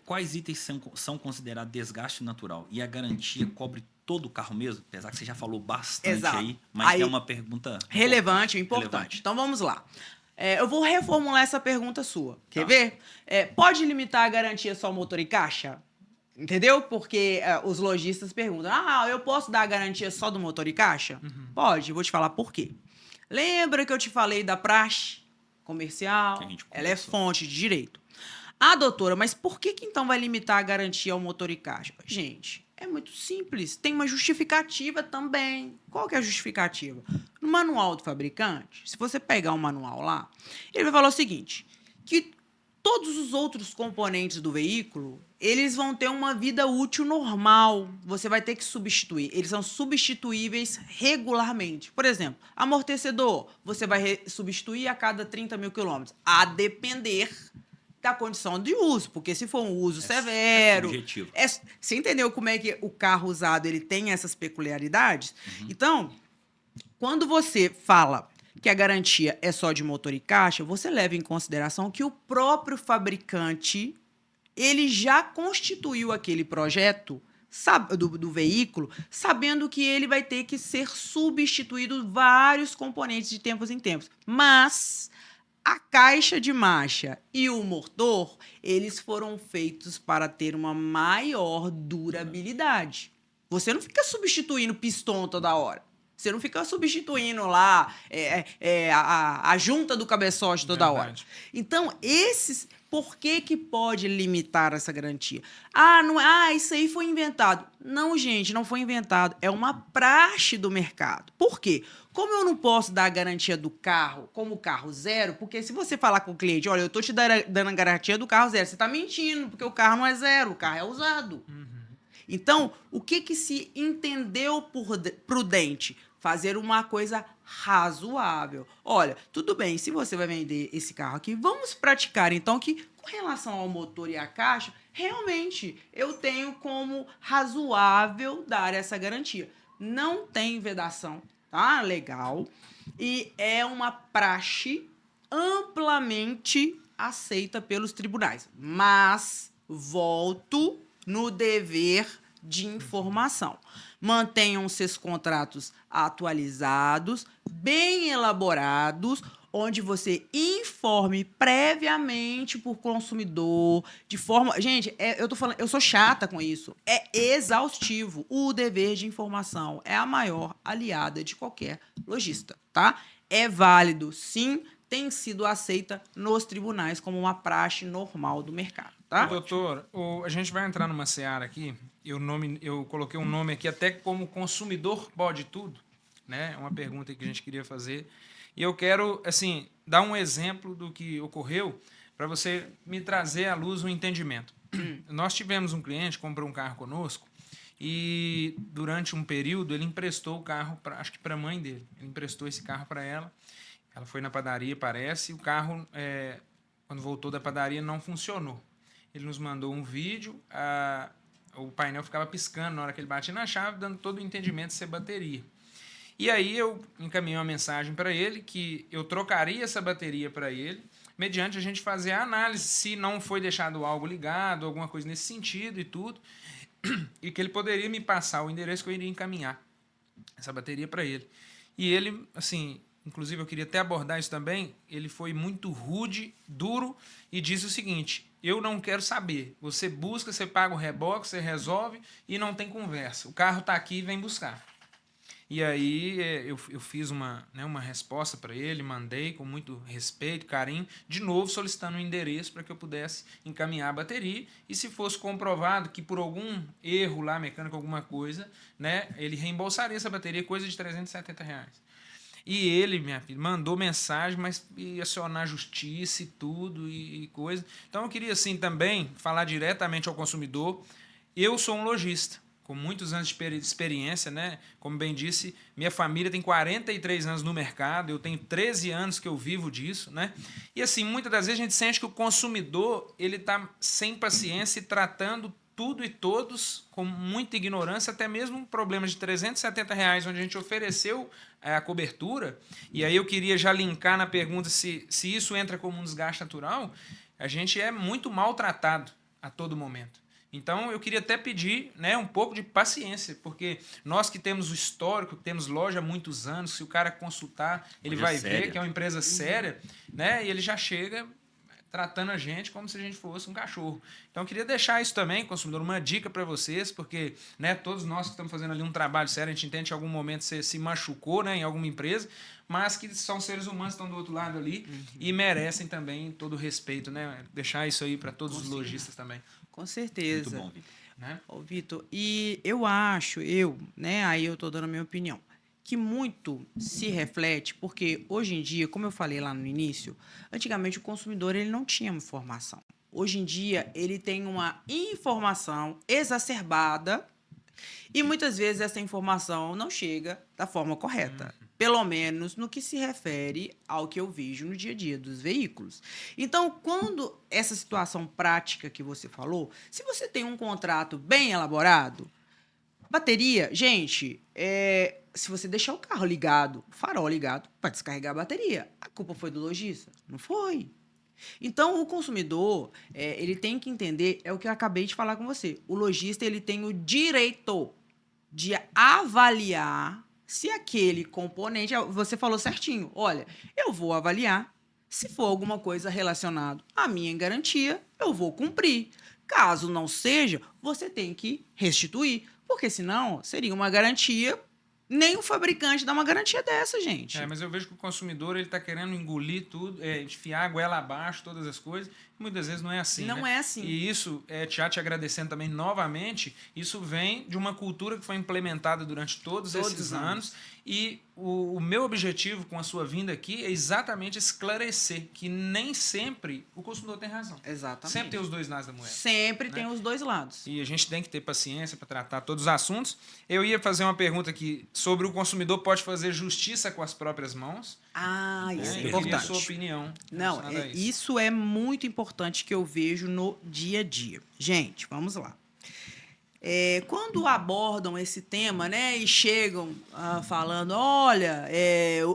Quais itens são considerados desgaste natural? E a garantia cobre todo o carro mesmo? Apesar que você já falou bastante. Exato. Aí, mas Aí, é uma pergunta importante. Relevante. Então vamos lá. Eu vou reformular essa pergunta sua. Quer Tá. ver? Pode limitar a garantia só motor e caixa? Entendeu? Porque os lojistas perguntam: eu posso dar a garantia só do motor e caixa? Pode, eu vou te falar por quê. Lembra que eu te falei da praxe comercial? Que a gente Ela é conversou. fonte de direito. Doutora, mas por que então vai limitar a garantia ao motor e caixa? Gente, é muito simples. Tem uma justificativa também. Qual que é a justificativa? No manual do fabricante, se você pegar o manual lá, ele vai falar o seguinte, que todos os outros componentes do veículo, eles vão ter uma vida útil normal. Você vai ter que substituir. Eles são substituíveis regularmente. Por exemplo, amortecedor, você vai substituir a cada 30 mil quilômetros, a depender da condição de uso, porque se for um uso severo... subjetivo. Você entendeu como é que o carro usado ele tem essas peculiaridades? Então, quando você fala que a garantia é só de motor e caixa, você leva em consideração que o próprio fabricante ele já constituiu aquele projeto do veículo, sabendo que ele vai ter que ser substituído vários componentes de tempos em tempos. Mas a caixa de marcha e o motor, eles foram feitos para ter uma maior durabilidade. Você não fica substituindo pistão toda hora. Você não fica substituindo lá a junta do cabeçote toda hora. Então, por que pode limitar essa garantia? Isso aí foi inventado. Não, gente, não foi inventado. É uma praxe do mercado. Por quê? Como eu não posso dar a garantia do carro como carro zero, porque se você falar com o cliente, olha, eu tô te dando a garantia do carro zero, você tá mentindo, porque o carro não é zero, o carro é usado. Então, o que se entendeu por prudente? Fazer uma coisa razoável. Olha, tudo bem, se você vai vender esse carro aqui, vamos praticar, então, que com relação ao motor e à caixa, realmente eu tenho como razoável dar essa garantia. Não tem vedação, tá? Legal. E é uma praxe amplamente aceita pelos tribunais. Mas volto no dever de informação. Mantenham seus contratos atualizados, bem elaborados, onde você informe previamente por consumidor, de forma... Gente, eu tô falando, eu sou chata com isso. É exaustivo. O dever de informação é a maior aliada de qualquer lojista, tá? É válido, sim, tem sido aceita nos tribunais como uma praxe normal do mercado, tá? Doutor, a gente vai entrar numa seara aqui, eu coloquei um nome aqui até como consumidor pode tudo, né? Uma pergunta que a gente queria fazer. E eu quero, assim, dar um exemplo do que ocorreu para você me trazer à luz um entendimento. Nós tivemos um cliente que comprou um carro conosco e durante um período ele emprestou o carro, acho que para a mãe dele. Ele emprestou esse carro para ela. Ela foi na padaria, parece, e o carro, quando voltou da padaria, não funcionou. Ele nos mandou um vídeo, o painel ficava piscando na hora que ele batia na chave, dando todo o entendimento de ser bateria. E aí eu encaminhei uma mensagem para ele que eu trocaria essa bateria para ele, mediante a gente fazer a análise se não foi deixado algo ligado, alguma coisa nesse sentido e tudo, e que ele poderia me passar o endereço que eu iria encaminhar essa bateria para ele. E ele, assim, inclusive eu queria até abordar isso também, ele foi muito rude, duro, e disse o seguinte: eu não quero saber, você busca, você paga o reboque, você resolve e não tem conversa. O carro está aqui e vem buscar. E aí eu fiz uma resposta para ele, mandei com muito respeito, carinho, de novo solicitando um endereço para que eu pudesse encaminhar a bateria. E se fosse comprovado que por algum erro lá, mecânico, alguma coisa, né, ele reembolsaria essa bateria, coisa de R$ 370. E ele, minha filha, mandou mensagem, mas ia acionar a justiça e tudo e coisa. Então eu queria assim também falar diretamente ao consumidor. Eu sou um lojista com muitos anos de experiência, né? Como bem disse, minha família tem 43 anos no mercado, eu tenho 13 anos que eu vivo disso, né? E assim, muitas das vezes a gente sente que o consumidor, ele está sem paciência e tratando tudo e todos com muita ignorância, até mesmo um problema de R$ 370, onde a gente ofereceu a cobertura, e aí eu queria já linkar na pergunta se isso entra como um desgaste natural, a gente é muito maltratado a todo momento. Então, eu queria até pedir, né, um pouco de paciência, porque nós que temos o histórico, que temos loja há muitos anos, se o cara consultar, ele vai ver que é uma empresa séria, né, e ele já chega tratando a gente como se a gente fosse um cachorro. Então, eu queria deixar isso também, consumidor, uma dica para vocês, porque, né, todos nós que estamos fazendo ali um trabalho sério, a gente entende que em algum momento você se machucou, né, em alguma empresa, mas que são seres humanos que estão do outro lado ali e merecem também todo o respeito, né? Deixar isso aí para todos os lojistas também. Com certeza. Muito bom, Vitor. Né? Ô, Vitor, e eu acho, né, aí eu tô dando a minha opinião, que muito se reflete, porque hoje em dia, como eu falei lá no início, antigamente o consumidor ele não tinha informação. Hoje em dia, ele tem uma informação exacerbada e muitas vezes essa informação não chega da forma correta. Pelo menos no que se refere ao que eu vejo no dia a dia dos veículos. Então, quando essa situação prática que você falou, se você tem um contrato bem elaborado, bateria, gente, se você deixar o carro ligado, o farol ligado, vai descarregar a bateria. A culpa foi do lojista? Não foi. Então, o consumidor, ele tem que entender, é o que eu acabei de falar com você. O lojista, ele tem o direito de avaliar se aquele componente... Você falou certinho. Olha, eu vou avaliar. Se for alguma coisa relacionada à minha garantia, eu vou cumprir. Caso não seja, você tem que restituir. Porque senão, seria uma garantia... Nem o fabricante dá uma garantia dessa, gente. Mas eu vejo que o consumidor ele está querendo engolir tudo, enfiar a goela abaixo, todas as coisas. E muitas vezes não é assim. Não né? é assim. E isso, já te agradecendo também novamente, isso vem de uma cultura que foi implementada durante todos esses anos. E o meu objetivo com a sua vinda aqui é exatamente esclarecer que nem sempre o consumidor tem razão. Exatamente. Sempre tem os dois lados da moeda. Sempre tem os dois lados. E a gente tem que ter paciência para tratar todos os assuntos. Eu ia fazer uma pergunta aqui sobre o consumidor pode fazer justiça com as próprias mãos. Isso é Eu importante. queria a sua opinião. Não, isso é muito importante que eu vejo no dia a dia. Gente, vamos lá. Quando abordam esse tema, né, e chegam falando, olha,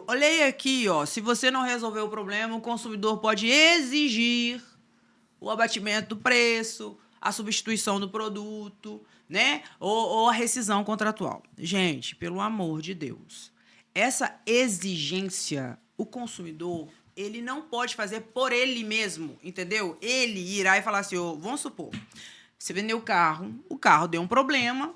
olhei aqui, ó, se você não resolver o problema, o consumidor pode exigir o abatimento do preço, a substituição do produto, né, ou a rescisão contratual. Gente, pelo amor de Deus, essa exigência, o consumidor, ele não pode fazer por ele mesmo, entendeu? Ele irá e falar assim, vamos supor, você vendeu o carro deu um problema.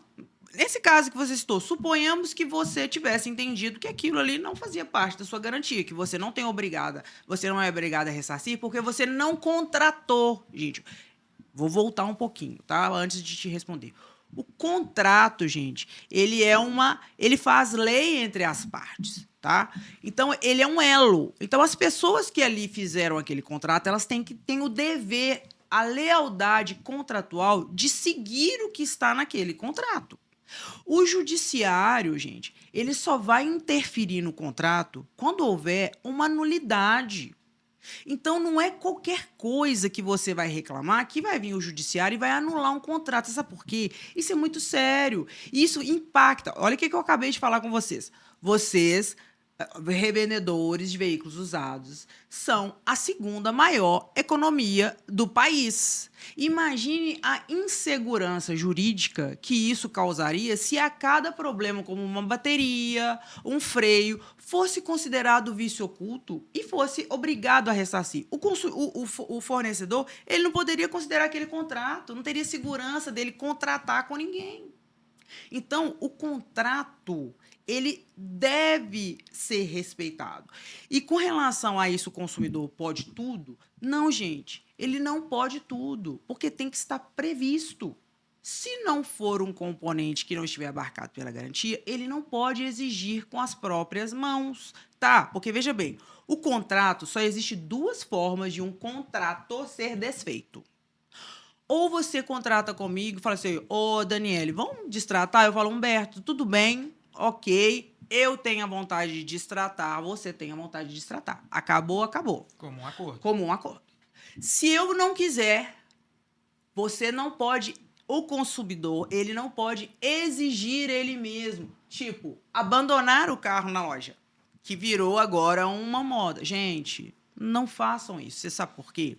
Nesse caso que você citou, suponhamos que você tivesse entendido que aquilo ali não fazia parte da sua garantia, que você não é obrigado a ressarcir, porque você não contratou. Gente, vou voltar um pouquinho, tá? Antes de te responder. O contrato, gente, ele faz lei entre as partes, tá? Então, ele é um elo. Então, as pessoas que ali fizeram aquele contrato, elas têm o dever, a lealdade contratual de seguir o que está naquele contrato. O judiciário, gente, ele só vai interferir no contrato quando houver uma nulidade. Então, não é qualquer coisa que você vai reclamar que vai vir o judiciário e vai anular um contrato. Sabe por quê? Isso é muito sério. Isso impacta. Olha o que eu acabei de falar com vocês. Vocês, revendedores de veículos usados, são a segunda maior economia do país. Imagine a insegurança jurídica que isso causaria se a cada problema, como uma bateria, um freio, fosse considerado vício oculto e fosse obrigado a ressarcir. O fornecedor, ele não poderia considerar aquele contrato, não teria segurança dele contratar com ninguém. Então, o contrato, ele deve ser respeitado. E com relação a isso, o consumidor pode tudo? Não, gente, ele não pode tudo, porque tem que estar previsto. Se não for um componente que não estiver abarcado pela garantia, ele não pode exigir com as próprias mãos, tá? Porque, veja bem, o contrato, só existe duas formas de um contrato ser desfeito. Ou você contrata comigo e fala assim, ô Daniele, vamos destratar? Eu falo, Humberto, tudo bem, ok, eu tenho a vontade de destratar, você tem a vontade de destratar. Acabou, acabou. Comum acordo. Comum acordo. Se eu não quiser, você não pode, o consumidor, ele não pode exigir ele mesmo. Tipo, abandonar o carro na loja, que virou agora uma moda. Gente, não façam isso. Você sabe por quê?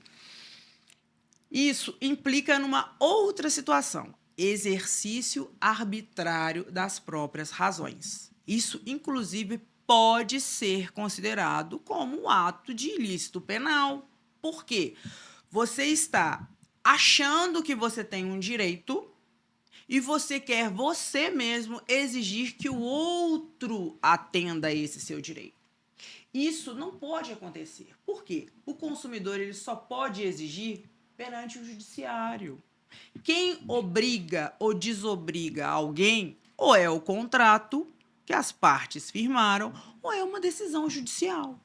Isso implica numa outra situação, exercício arbitrário das próprias razões. Isso, inclusive, pode ser considerado como um ato de ilícito penal. Por quê? Você está achando que você tem um direito e você quer você mesmo exigir que o outro atenda a esse seu direito. Isso não pode acontecer. Por quê? O consumidor ele só pode exigir perante o judiciário. Quem obriga ou desobriga alguém, ou é o contrato que as partes firmaram, ou é uma decisão judicial.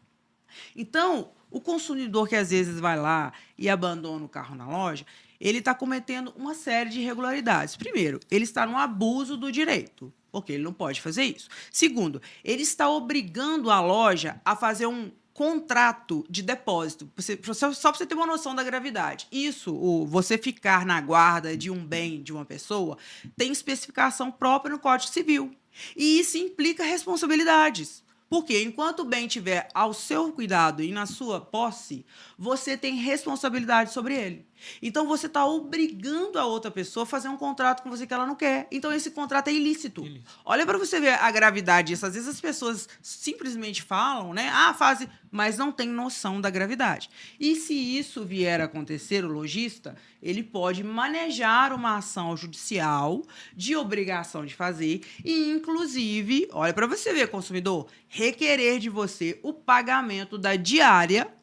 Então, o consumidor que às vezes vai lá e abandona o carro na loja, ele está cometendo uma série de irregularidades. Primeiro, ele está no abuso do direito, porque ele não pode fazer isso. Segundo, ele está obrigando a loja a fazer um contrato de depósito, só para você ter uma noção da gravidade. Isso, você ficar na guarda de um bem de uma pessoa, tem especificação própria no Código Civil. E isso implica responsabilidades. Porque enquanto o bem estiver ao seu cuidado e na sua posse, você tem responsabilidade sobre ele. Então, você está obrigando a outra pessoa a fazer um contrato com você que ela não quer. Então, esse contrato é ilícito. Olha para você ver a gravidade disso. Às vezes as pessoas simplesmente falam, né? Fazem, mas não tem noção da gravidade. E se isso vier a acontecer, o lojista, ele pode manejar uma ação judicial de obrigação de fazer e, inclusive, olha para você ver, consumidor, requerer de você o pagamento da diária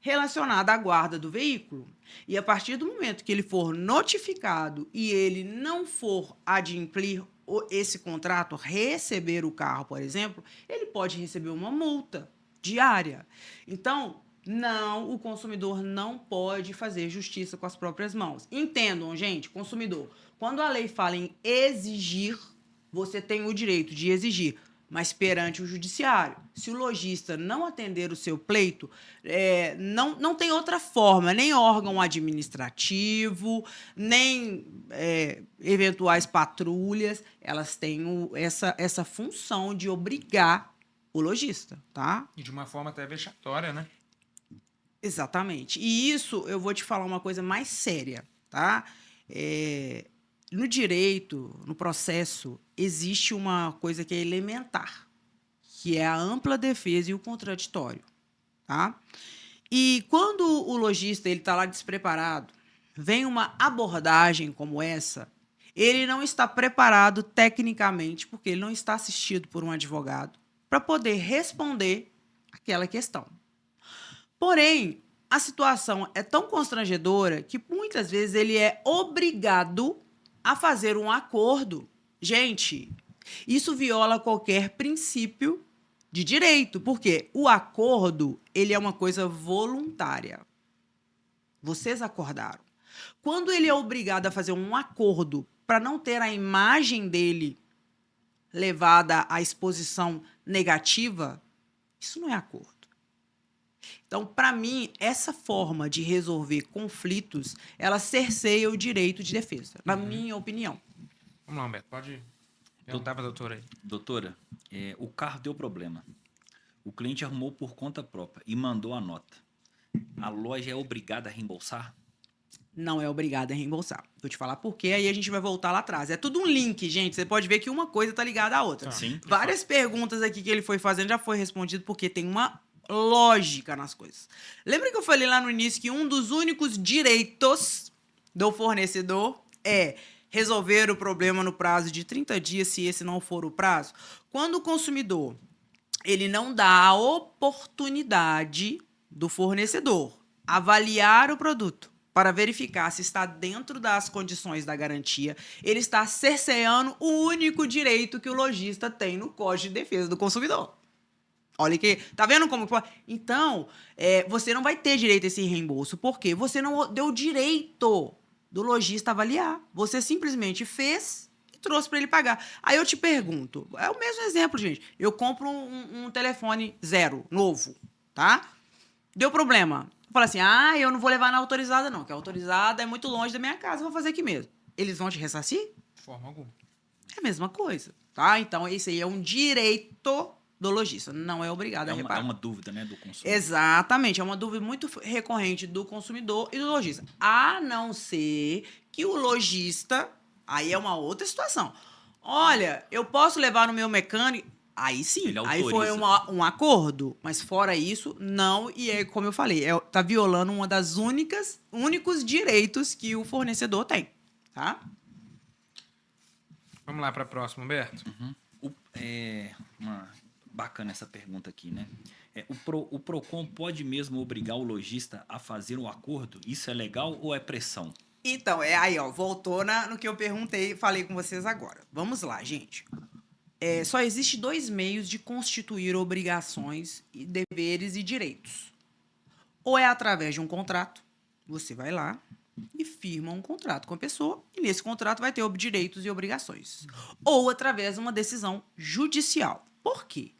relacionada à guarda do veículo. E a partir do momento que ele for notificado e ele não for adimplir esse contrato, receber o carro, por exemplo, ele pode receber uma multa diária. Então, não, o consumidor não pode fazer justiça com as próprias mãos. Entendam, gente, consumidor, quando a lei fala em exigir, você tem o direito de exigir, mas perante o judiciário. Se o lojista não atender o seu pleito, não tem outra forma, nem órgão administrativo, nem eventuais patrulhas, elas têm essa função de obrigar o lojista, tá? E de uma forma até vexatória, né? Exatamente. E isso, eu vou te falar uma coisa mais séria, tá? No direito, no processo, existe uma coisa que é elementar, que é a ampla defesa e o contraditório, tá? E quando o lojista ele está lá despreparado, vem uma abordagem como essa, ele não está preparado tecnicamente, porque ele não está assistido por um advogado, para poder responder aquela questão. Porém, a situação é tão constrangedora que muitas vezes ele é obrigado a fazer um acordo. Gente, isso viola qualquer princípio de direito, porque o acordo, ele é uma coisa voluntária. Vocês acordaram. Quando ele é obrigado a fazer um acordo para não ter a imagem dele levada à exposição negativa, isso não é acordo. Então, para mim, essa forma de resolver conflitos, ela cerceia o direito de defesa, na minha opinião. Vamos lá, Humberto, pode perguntar para a doutora aí. Doutora, o carro deu problema. O cliente arrumou por conta própria e mandou a nota. A loja é obrigada a reembolsar? Não é obrigada a reembolsar. Vou te falar por quê, aí a gente vai voltar lá atrás. É tudo um link, gente. Você pode ver que uma coisa está ligada à outra. Sim. Várias perguntas aqui que ele foi fazendo já foi respondido porque tem uma lógica nas coisas. Lembra que eu falei lá no início que um dos únicos direitos do fornecedor é resolver o problema no prazo de 30 dias, se esse não for o prazo. Quando o consumidor ele não dá a oportunidade do fornecedor avaliar o produto para verificar se está dentro das condições da garantia, ele está cerceando o único direito que o lojista tem no Código de Defesa do Consumidor. Olha que, tá vendo como... Então, você não vai ter direito a esse reembolso, porque você não deu direito do lojista avaliar. Você simplesmente fez e trouxe para ele pagar. Aí eu te pergunto, é o mesmo exemplo, gente. Eu compro um telefone zero, novo, tá? Deu problema. Fala assim, eu não vou levar na autorizada não, que a autorizada é muito longe da minha casa, vou fazer aqui mesmo. Eles vão te ressarcir? De forma alguma. É a mesma coisa, tá? Então, esse aí é um direito do lojista, não é obrigado a reparar. É uma dúvida, né, do consumidor. Exatamente, é uma dúvida muito recorrente do consumidor e do lojista. A não ser que o lojista, aí é uma outra situação. Olha, eu posso levar no meu mecânico, aí sim, Ele aí foi autoriza. um acordo, mas fora isso, não, e é como eu falei, tá violando uma das únicos direitos que o fornecedor tem, tá? Vamos lá para a próxima, Humberto. Bacana essa pergunta aqui, né? O PROCON pode mesmo obrigar o lojista a fazer um acordo? Isso é legal ou é pressão? Então, aí, ó, voltou no que eu perguntei, falei com vocês agora. Vamos lá, gente. Só existe 2 meios de constituir obrigações, deveres e direitos. Ou é através de um contrato, você vai lá e firma um contrato com a pessoa, e nesse contrato vai ter direitos e obrigações. Ou através de uma decisão judicial. Por quê?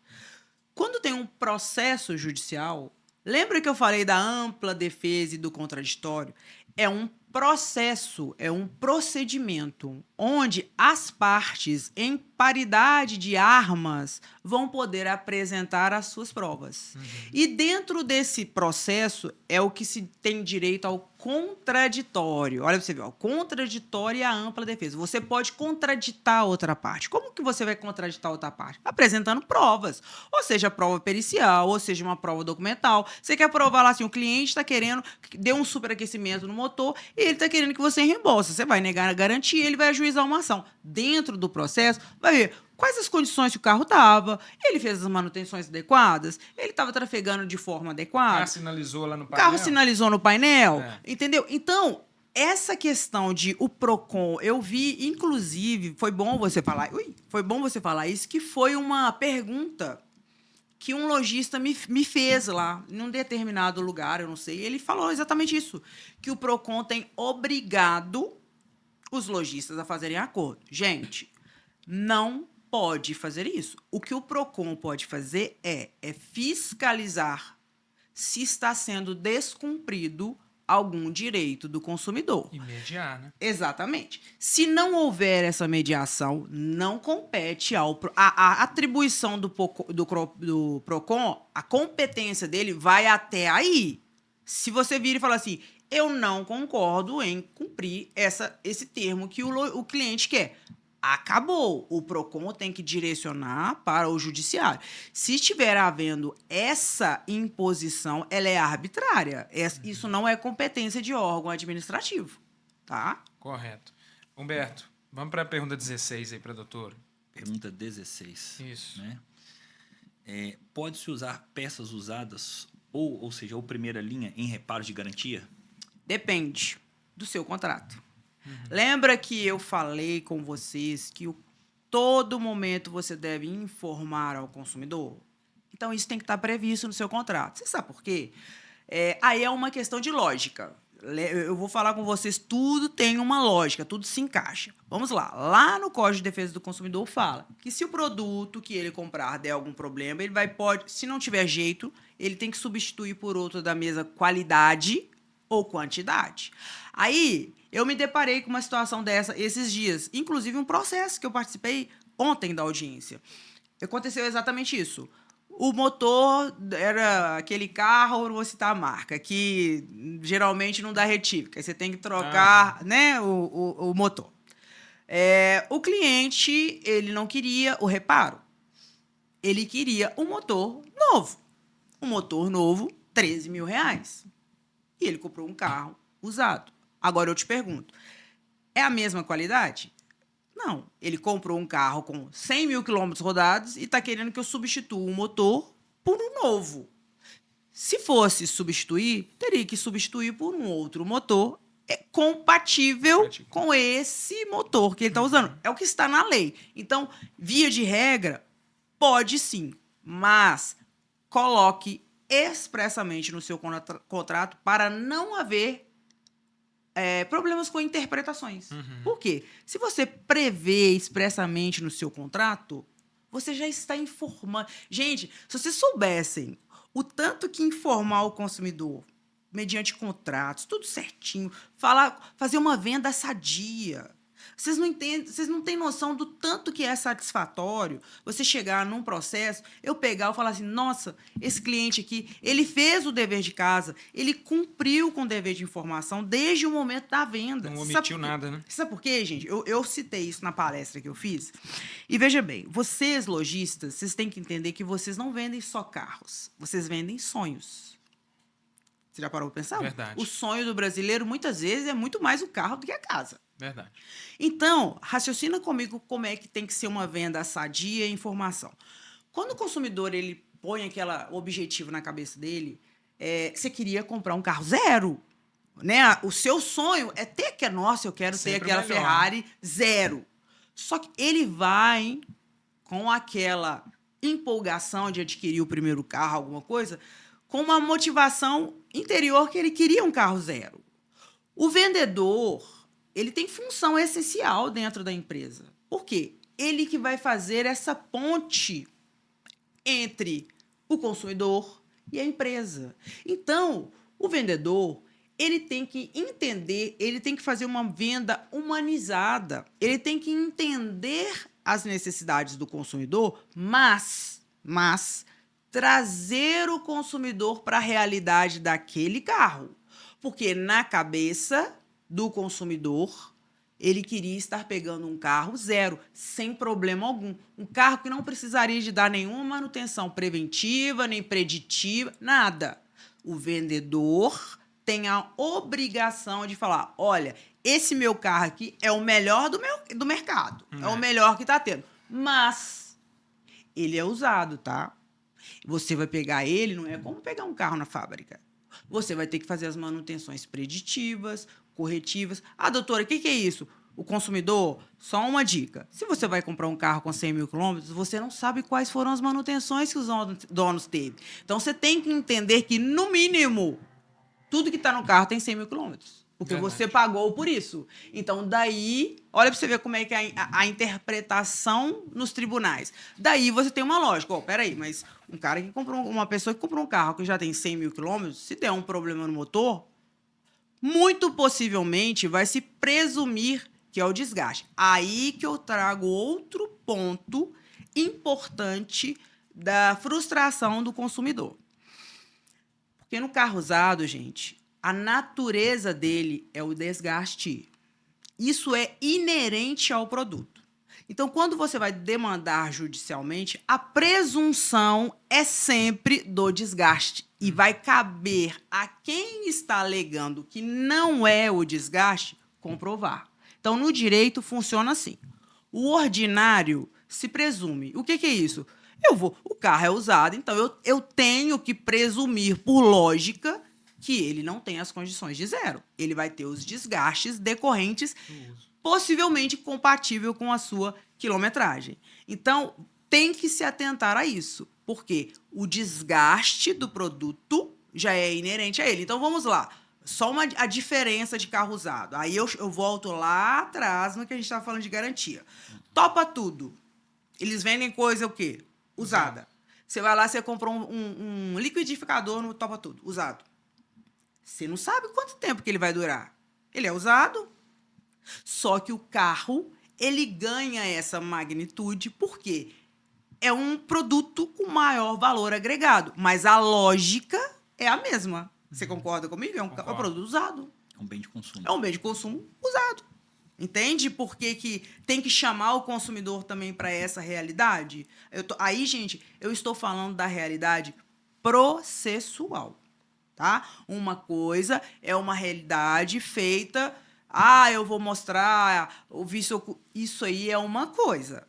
Quando tem um processo judicial, lembra que eu falei da ampla defesa e do contraditório? É um processo, é um procedimento onde as partes, em paridade de armas, vão poder apresentar as suas provas. E dentro desse processo é o que se tem direito ao contraditório. Olha pra você ver, ó, contraditório e a ampla defesa. Você pode contraditar a outra parte. Como que você vai contraditar a outra parte? Apresentando provas. Ou seja, prova pericial, ou seja, uma prova documental. Você quer provar lá assim, o cliente está querendo, deu um superaquecimento no motor e ele está querendo que você reembolse. Você vai negar a garantia, ele vai ajuizar uma ação. Dentro do processo, vai ver quais as condições que o carro estava, ele fez as manutenções adequadas, ele estava trafegando de forma O adequada. carro sinalizou lá no O painel. carro sinalizou no painel, É. entendeu? Então, essa questão de o PROCON, eu vi, inclusive, foi bom você falar isso, que foi uma pergunta que um lojista me fez lá, num determinado lugar, eu não sei, ele falou exatamente isso, que o PROCON tem obrigado os lojistas a fazerem acordo. Gente, não pode fazer isso. O que o PROCON pode fazer é fiscalizar se está sendo descumprido algum direito do consumidor. E mediar, né? Exatamente. Se não houver essa mediação, não compete a atribuição do PROCON, a competência dele vai até aí. Se você vir e falar assim, eu não concordo em cumprir esse termo que o cliente quer. Acabou. O PROCON tem que direcionar para o judiciário. Se estiver havendo essa imposição, ela é arbitrária. Isso não é competência de órgão administrativo, tá? Correto. Humberto, vamos para a pergunta 16 aí para a doutora. Pergunta 16. Isso. Né? Pode-se usar peças usadas ou seja, ou primeira linha em reparo de garantia? Depende do seu contrato. Lembra que eu falei com vocês que todo momento você deve informar ao consumidor? Então, isso tem que estar previsto no seu contrato. Você sabe por quê? Aí é uma questão de lógica. Eu vou falar com vocês, tudo tem uma lógica, tudo se encaixa. Vamos lá. Lá no Código de Defesa do Consumidor fala que se o produto que ele comprar der algum problema, ele se não tiver jeito, ele tem que substituir por outro da mesma qualidade ou quantidade. Aí, eu me deparei com uma situação dessa esses dias. Inclusive, um processo que eu participei ontem da audiência. Aconteceu exatamente isso. O motor era aquele carro, não vou citar a marca, que geralmente não dá retífica. Aí você tem que trocar né, o motor. O cliente, ele não queria o reparo. Ele queria um motor novo. Um motor novo, R$13 mil. E ele comprou um carro usado. Agora eu te pergunto, É a mesma qualidade? Não. Ele comprou um carro com 100 mil quilômetros rodados e está querendo que eu substitua o motor por um novo. Se fosse substituir, teria que substituir por um outro motor compatível com esse motor que ele está usando. É o que está na lei. Então, via de regra, pode sim, mas coloque expressamente no seu contrato para não haver problemas com interpretações. Por quê? Se você prevê expressamente no seu contrato, você já está informando. Gente, se vocês soubessem o tanto que informar o consumidor, mediante contratos, tudo certinho, fazer uma venda sadia. Vocês não entendem, vocês não têm noção do tanto que é satisfatório você chegar num processo, eu pegar e falar assim, nossa, esse cliente aqui, ele fez o dever de casa, ele cumpriu com o dever de informação desde o momento da venda. Não omitiu nada, né? Sabe por quê, gente? Eu citei isso na palestra que eu fiz. E veja bem, vocês, lojistas, vocês têm que entender que vocês não vendem só carros, vocês vendem sonhos. Você já parou para pensar? Verdade. O sonho do brasileiro, muitas vezes, é muito mais o carro do que a casa. Verdade. Então, raciocina comigo como é que tem que ser uma venda sadia e informação. Quando o consumidor ele põe aquele objetivo na cabeça dele, você queria comprar um carro zero. Né? O seu sonho é ter que, nossa, eu quero Sempre ter aquela melhor. Ferrari zero. Só que ele vai com aquela empolgação de adquirir o primeiro carro, alguma coisa, com uma motivação interior que ele queria um carro zero. O vendedor, ele tem função essencial dentro da empresa. Por quê? Ele que vai fazer essa ponte entre o consumidor e a empresa. Então, o vendedor, ele tem que entender, ele tem que fazer uma venda humanizada, ele tem que entender as necessidades do consumidor, mas trazer o consumidor para a realidade daquele carro. Porque na cabeça do consumidor, ele queria estar pegando um carro zero, sem problema algum. Um carro que não precisaria de dar nenhuma manutenção preventiva, nem preditiva, nada. O vendedor tem a obrigação de falar, olha, esse meu carro aqui é o melhor do mercado, é o melhor que está tendo. Mas ele é usado, tá? Você vai pegar ele, não é como pegar um carro na fábrica. Você vai ter que fazer as manutenções preditivas, corretivas. Ah, doutora, o que é isso? O consumidor, só uma dica. Se você vai comprar um carro com 100 mil quilômetros, você não sabe quais foram as manutenções que os donos teve. Então, você tem que entender que, no mínimo, tudo que está no carro tem 100 mil quilômetros. Porque você pagou por isso. Então, daí, olha para você ver como é que é a interpretação nos tribunais. Daí você tem uma lógica. Oh, peraí, mas uma pessoa que comprou um carro que já tem 100 mil quilômetros, se der um problema no motor, muito possivelmente vai se presumir que é o desgaste. Aí que eu trago outro ponto importante da frustração do consumidor. Porque no carro usado, gente, a natureza dele é o desgaste. Isso é inerente ao produto. Então, quando você vai demandar judicialmente, a presunção é sempre do desgaste. E vai caber a quem está alegando que não é o desgaste comprovar. Então, no direito, funciona assim. O ordinário se presume. O que é isso? O carro é usado, então eu tenho que presumir, por lógica, que ele não tem as condições de zero. Ele vai ter os desgastes decorrentes, possivelmente compatível com a sua quilometragem. Então, tem que se atentar a isso, porque o desgaste do produto já é inerente a ele. Então, vamos lá. Só a diferença de carro usado. Aí eu volto lá atrás no que a gente estava falando de garantia. Topa tudo. Eles vendem coisa o quê? Usada. Você vai lá, você compra um liquidificador no Topa Tudo, usado. Você não sabe quanto tempo que ele vai durar. Ele é usado. Só que o carro, ele ganha essa magnitude porque é um produto com maior valor agregado. Mas a lógica é a mesma. Você concorda comigo? É um produto usado. É um bem de consumo. É um bem de consumo usado. Entende por que tem que chamar o consumidor também para essa realidade? Aí, gente, eu estou falando da realidade processual. Tá? Uma coisa é uma realidade feita eu vou mostrar o vício oculto. Isso aí é uma coisa.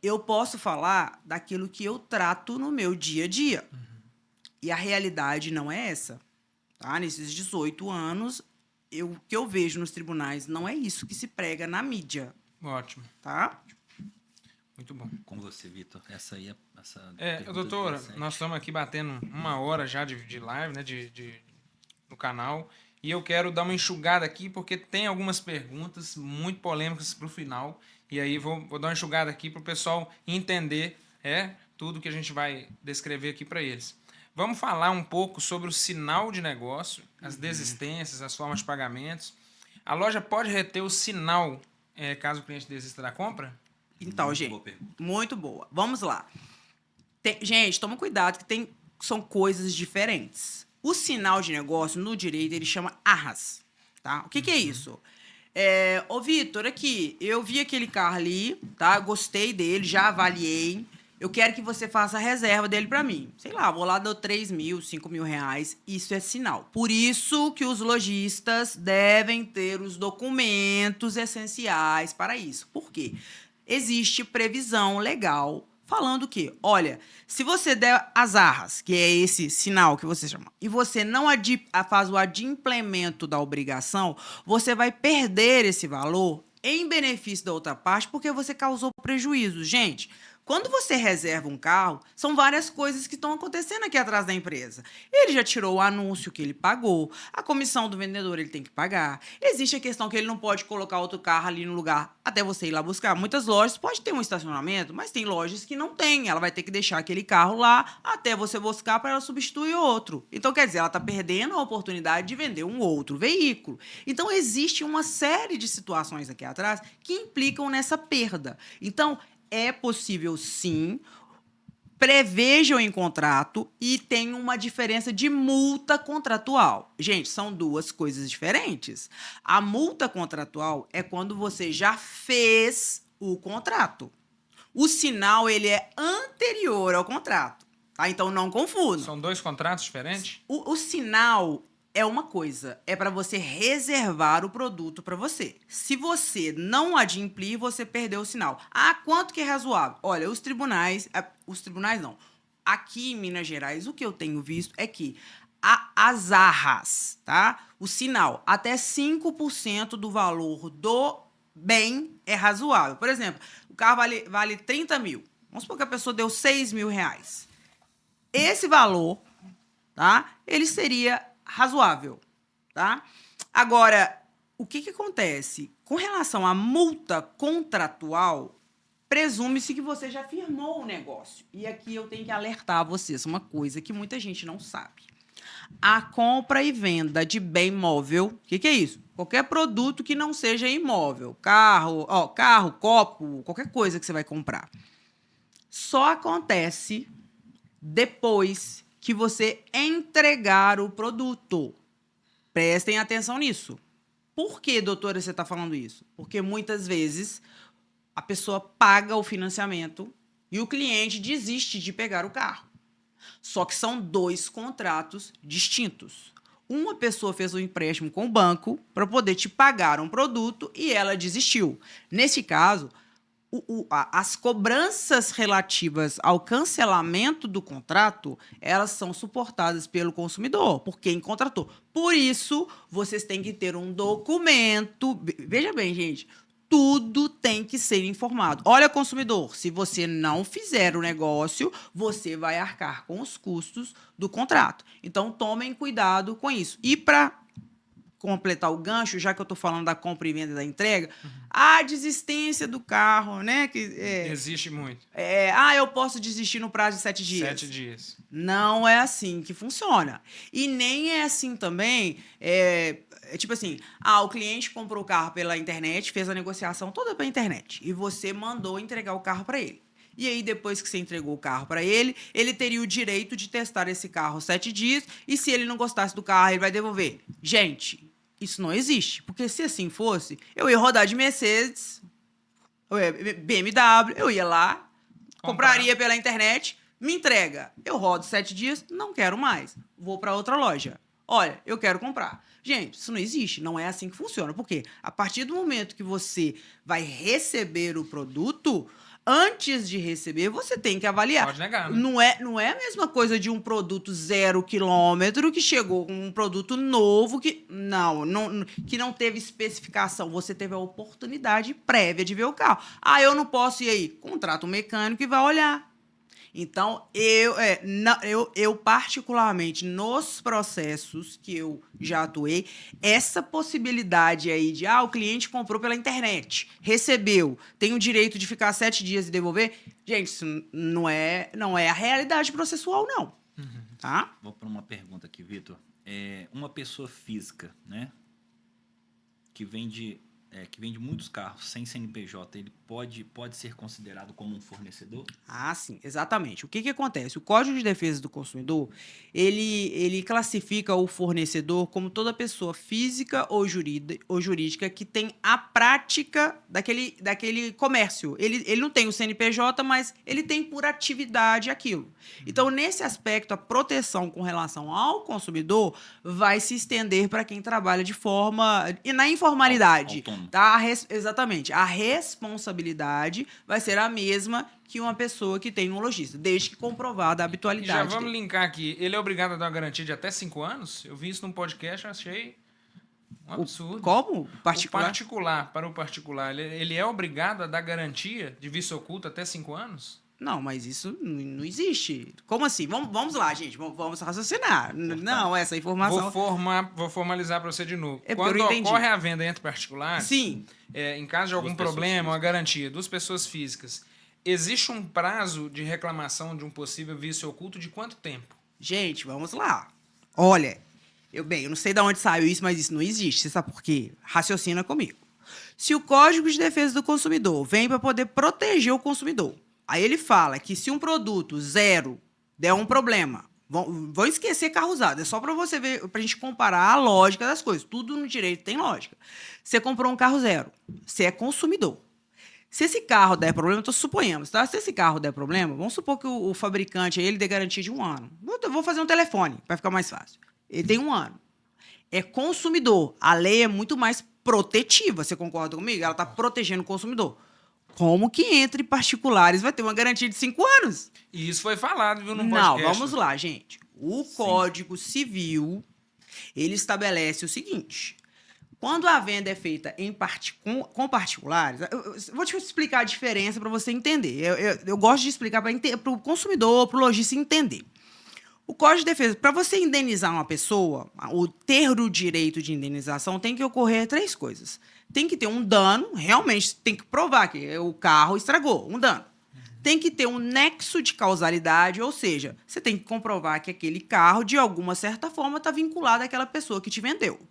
Eu posso falar daquilo que eu trato no meu dia a dia. E a realidade não é essa. Tá? Nesses 18 anos, o que eu vejo nos tribunais não é isso que se prega na mídia. Ótimo. Tá? Muito bom. Com você, Vitor. Essa aí é... Doutora, nós estamos aqui batendo 1 hora já de live, né, no canal. E eu quero dar uma enxugada aqui, porque tem algumas perguntas muito polêmicas para o final. E aí vou dar uma enxugada aqui para o pessoal entender tudo que a gente vai descrever aqui para eles. Vamos falar um pouco sobre o sinal de negócio, as desistências, as formas de pagamentos. A loja pode reter o sinal caso o cliente desista da compra? Então, Muito gente, boa pergunta. muito boa. Vamos lá. Gente, toma cuidado que são coisas diferentes. O sinal de negócio, no direito, ele chama arras. Tá? O que é isso? Ô, Vitor, aqui, eu vi aquele carro ali, tá? Gostei dele, já avaliei. Eu quero que você faça a reserva dele para mim. Sei lá, vou lá, dou 3 mil, 5 mil reais. Isso é sinal. Por isso que os lojistas devem ter os documentos essenciais para isso. Por quê? Existe previsão legal falando que, olha, se você der as arras, que é esse sinal que você chama, e você não faz o adimplemento da obrigação, você vai perder esse valor em benefício da outra parte porque você causou prejuízo. Gente, quando você reserva um carro, são várias coisas que estão acontecendo aqui atrás da empresa. Ele já tirou o anúncio que ele pagou, a comissão do vendedor ele tem que pagar. Existe a questão que ele não pode colocar outro carro ali no lugar até você ir lá buscar. Muitas lojas podem ter um estacionamento, mas tem lojas que não tem. Ela vai ter que deixar aquele carro lá até você buscar para ela substituir outro. Então, quer dizer, ela está perdendo a oportunidade de vender um outro veículo. Então, existe uma série de situações aqui atrás que implicam nessa perda. Então, é possível, sim, prevejam em contrato e tem uma diferença de multa contratual. Gente, são duas coisas diferentes. A multa contratual é quando você já fez o contrato. O sinal, ele é anterior ao contrato, tá? Então, não confunda. São 2 contratos diferentes? O sinal é uma coisa, é para você reservar o produto para você. Se você não adimplir, você perdeu o sinal. Quanto que é razoável? Olha, os tribunais não. Aqui em Minas Gerais, o que eu tenho visto é que as arras, tá? O sinal, até 5% do valor do bem é razoável. Por exemplo, o carro vale 30 mil. Vamos supor que a pessoa deu 6 mil reais. Esse valor, tá? Ele seria razoável, tá? Agora, o que acontece? Com relação à multa contratual, presume-se que você já firmou o negócio. E aqui eu tenho que alertar vocês uma coisa que muita gente não sabe. A compra e venda de bem móvel, o que é isso? Qualquer produto que não seja imóvel, carro, copo, qualquer coisa que você vai comprar, só acontece depois que você entregar o produto. Prestem atenção nisso. Por que, doutora, você está falando isso? Porque muitas vezes a pessoa paga o financiamento e o cliente desiste de pegar o carro. Só que são 2 contratos distintos. Uma pessoa fez um empréstimo com o banco para poder te pagar um produto e ela desistiu. Nesse caso, as cobranças relativas ao cancelamento do contrato, elas são suportadas pelo consumidor, por quem contratou. Por isso, vocês têm que ter um documento. Veja bem, gente, tudo tem que ser informado. Olha, consumidor, se você não fizer o negócio, você vai arcar com os custos do contrato. Então, tomem cuidado com isso. E para completar o gancho, já que eu estou falando da compra e venda da entrega, a desistência do carro, né? Existe muito. Eu posso desistir no prazo de 7 dias. 7 dias. Não é assim que funciona. E nem é assim também. Tipo assim, o cliente comprou o carro pela internet, fez a negociação toda pela internet. E você mandou entregar o carro para ele. E aí, depois que você entregou o carro para ele, ele teria o direito de testar esse carro 7 dias. E se ele não gostasse do carro, ele vai devolver. Gente, isso não existe. Porque se assim fosse, eu ia rodar de Mercedes, BMW, eu ia lá, compraria pela internet, me entrega. Eu rodo 7 dias, não quero mais. Vou para outra loja. Olha, eu quero comprar. Gente, isso não existe, não é assim que funciona. Por quê? A partir do momento que você vai receber o produto, antes de receber, você tem que avaliar. Pode negar, né? Não é a mesma coisa de um produto 0 quilômetro que chegou com um produto novo que não teve especificação. Você teve a oportunidade prévia de ver o carro. Ah, eu não posso ir aí. Contrata um mecânico e vai olhar. Então, eu particularmente, nos processos que eu já atuei, essa possibilidade aí de, o cliente comprou pela internet, recebeu, tem o direito de ficar 7 dias e devolver, gente, isso não é a realidade processual, não. Tá? Vou para uma pergunta aqui, Vitor. Uma pessoa física, né, que vende muitos carros sem CNPJ, ele pode ser considerado como um fornecedor? Ah, sim, exatamente. O que acontece? O Código de Defesa do Consumidor, ele classifica o fornecedor como toda pessoa física ou jurídica que tem a prática daquele comércio. Ele não tem o CNPJ, mas ele tem por atividade aquilo. Então, nesse aspecto, a proteção com relação ao consumidor vai se estender para quem trabalha de forma... E na informalidade, Autônomo. tá? Exatamente. A responsabilidade vai ser a mesma que uma pessoa que tem um lojista, desde que comprovada a E habitualidade já vamos dele. linkar aqui. Ele é obrigado a dar uma garantia de até 5 anos? Eu vi isso num podcast, achei um absurdo. Como? Particular? Para o particular, ele é obrigado a dar garantia de vício oculto até 5 anos? Não, mas isso não existe. Como assim? Vamos lá, gente. Vamos raciocinar. Não, essa informação... Vou formalizar para você de novo. É porque eu Quando não entendi. ocorre a venda entre particulares, Sim. em caso de algum Duas pessoas problema, uma físicas. garantia, 2 pessoas físicas, existe um prazo de reclamação de um possível vício oculto de quanto tempo? Gente, vamos lá. Olha, eu não sei de onde saiu isso, mas isso não existe. Você sabe por quê? Raciocina comigo. Se o Código de Defesa do Consumidor vem para poder proteger o consumidor, aí ele fala que se um produto 0 der um problema, vão esquecer carro usado, é só para você ver, para a gente comparar a lógica das coisas. Tudo no direito tem lógica. Você comprou um carro 0, você é consumidor. Se esse carro der problema, suponhamos, tá? Se esse carro der problema, vamos supor que o fabricante ele dê garantia de 1 ano. Eu vou fazer um telefone, para ficar mais fácil. Ele tem 1 ano. É consumidor. A lei é muito mais protetiva, você concorda comigo? Ela está protegendo o consumidor. Como que entre particulares vai ter uma garantia de 5 anos? E isso foi falado, viu, no Não, podcast. vamos lá, gente. O Código Civil, ele estabelece o seguinte: quando a venda é feita com particulares, eu vou te explicar a diferença para você entender. Eu gosto de explicar para o consumidor, para o lojista entender. O Código de Defesa, para você indenizar uma pessoa, ter o direito de indenização, tem que ocorrer 3 coisas. Tem que ter um dano, realmente tem que provar que o carro estragou, um dano. Tem que ter um nexo de causalidade, ou seja, você tem que comprovar que aquele carro, de alguma certa forma, está vinculado àquela pessoa que te vendeu.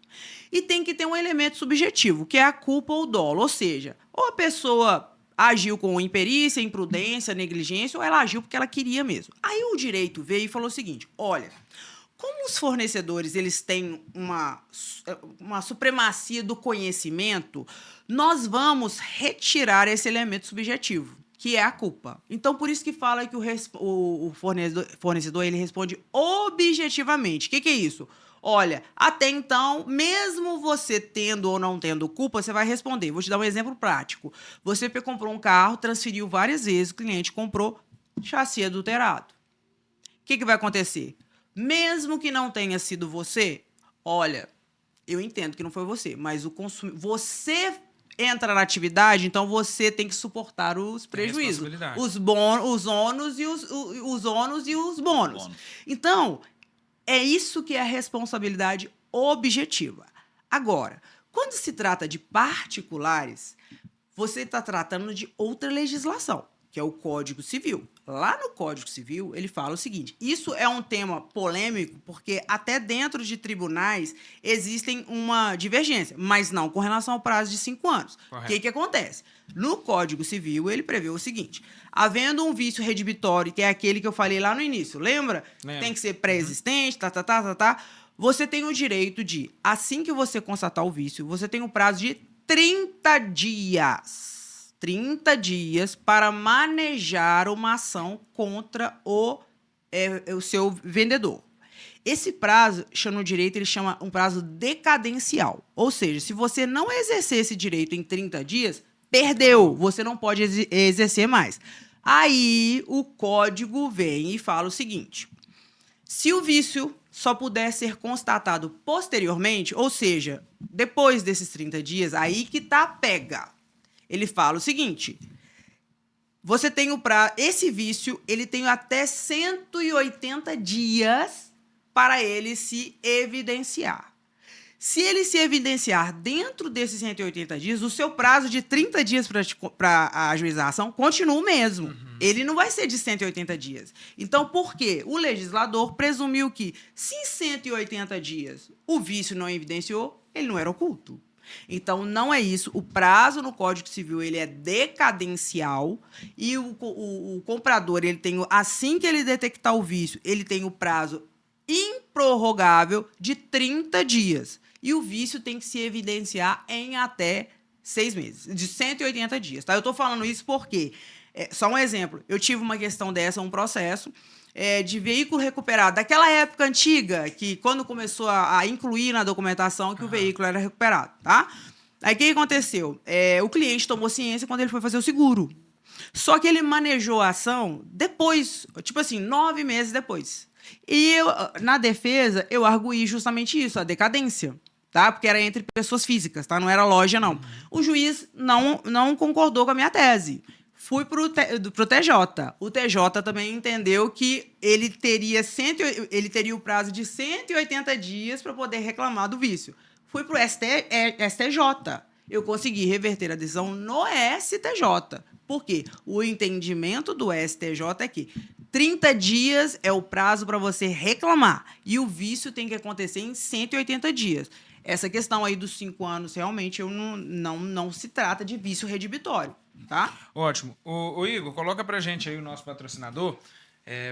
E tem que ter um elemento subjetivo, que é a culpa ou dolo, ou seja, ou a pessoa agiu com imperícia, imprudência, negligência, ou ela agiu porque ela queria mesmo. Aí o direito veio e falou o seguinte: olha, como os fornecedores eles têm uma supremacia do conhecimento, nós vamos retirar esse elemento subjetivo, que é a culpa. Então, por isso que fala que o fornecedor ele responde objetivamente. O que é isso? Olha, até então, mesmo você tendo ou não tendo culpa, você vai responder. Vou te dar um exemplo prático. Você comprou um carro, transferiu várias vezes, o cliente comprou chassi adulterado. O que vai acontecer? Mesmo que não tenha sido você, olha, eu entendo que não foi você, mas você entra na atividade, então você tem que suportar os prejuízos, os ônus e os bônus. Então, é isso que é a responsabilidade objetiva. Agora, quando se trata de particulares, você está tratando de outra legislação, que é o Código Civil. Lá no Código Civil, ele fala o seguinte: isso é um tema polêmico, porque até dentro de tribunais existem uma divergência, mas não com relação ao prazo de 5 anos. O que acontece? No Código Civil, ele prevê o seguinte: havendo um vício redibitório, que é aquele que eu falei lá no início, lembra? Tem que ser pré-existente, você tem o direito de, assim que você constatar o vício, você tem um prazo de 30 dias. 30 dias para manejar uma ação contra o seu vendedor. Esse prazo, no direito, ele chama um prazo decadencial. Ou seja, se você não exercer esse direito em 30 dias, perdeu, você não pode exercer mais. Aí o código vem e fala o seguinte: se o vício só puder ser constatado posteriormente, ou seja, depois desses 30 dias, aí que tá a pega. Ele fala o seguinte: você tem esse vício, ele tem até 180 dias para ele se evidenciar. Se ele se evidenciar dentro desses 180 dias, o seu prazo de 30 dias para ajuizar a ação continua o mesmo. Uhum. Ele não vai ser de 180 dias. Então, por quê? O legislador presumiu que, se em 180 dias o vício não evidenciou, ele não era oculto. Então, não é isso. O prazo no Código Civil ele é decadencial e o comprador, ele tem, assim que ele detectar o vício, ele tem o prazo improrrogável de 30 dias. E o vício tem que se evidenciar em até 6 meses, de 180 dias. Tá? Eu estou falando isso porque, só um exemplo, eu tive uma questão dessa, um processo de veículo recuperado, daquela época antiga, que quando começou a incluir na documentação que o veículo era recuperado. Tá? Aí o que aconteceu? O cliente tomou ciência quando ele foi fazer o seguro. Só que ele manejou a ação depois, tipo assim, 9 meses depois. E eu, na defesa, eu arguí justamente isso, a decadência, tá? Porque era entre pessoas físicas, tá? Não era loja, não. O juiz não concordou com a minha tese. Fui pro TJ. O TJ também entendeu que ele teria o prazo de 180 dias para poder reclamar do vício. Fui pro STJ. Eu consegui reverter a decisão no STJ. Por quê? O entendimento do STJ é que 30 dias é o prazo para você reclamar. E o vício tem que acontecer em 180 dias. Essa questão aí dos 5 anos, realmente, não se trata de vício redibitório. Tá? Ótimo. O Igor, coloca pra gente aí o nosso patrocinador.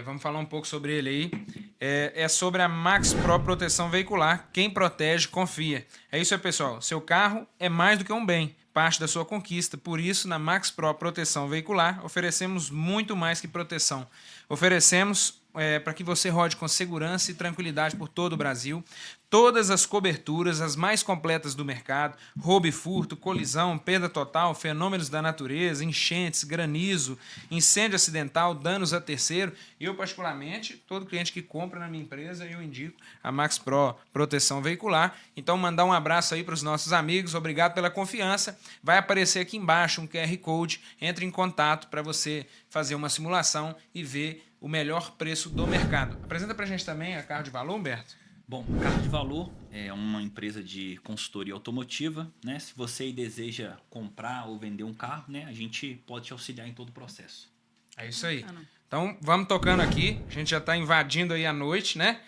Vamos falar um pouco sobre ele aí. É sobre a Max Pro Proteção Veicular. Quem protege, confia. É isso aí, pessoal. Seu carro é mais do que um bem, parte da sua conquista. Por isso, na Max Pro Proteção Veicular, oferecemos muito mais que proteção. Oferecemos para que você rode com segurança e tranquilidade por todo o Brasil. Todas as coberturas, as mais completas do mercado: roubo e furto, colisão, perda total, fenômenos da natureza, enchentes, granizo, incêndio acidental, danos a terceiro. Eu, particularmente, todo cliente que compra na minha empresa, eu indico a Max Pro Proteção Veicular. Então, mandar um abraço aí para os nossos amigos. Obrigado pela confiança. Vai aparecer aqui embaixo um QR Code. Entre em contato para você fazer uma simulação e ver o melhor preço do mercado. Apresenta para a gente também a Carro de Valor, Humberto. Bom, a Carro de Valor é uma empresa de consultoria automotiva, né? Se você deseja comprar ou vender um carro, né, a gente pode te auxiliar em todo o processo. É isso aí. Então, vamos tocando aqui. A gente já está invadindo aí a noite, né?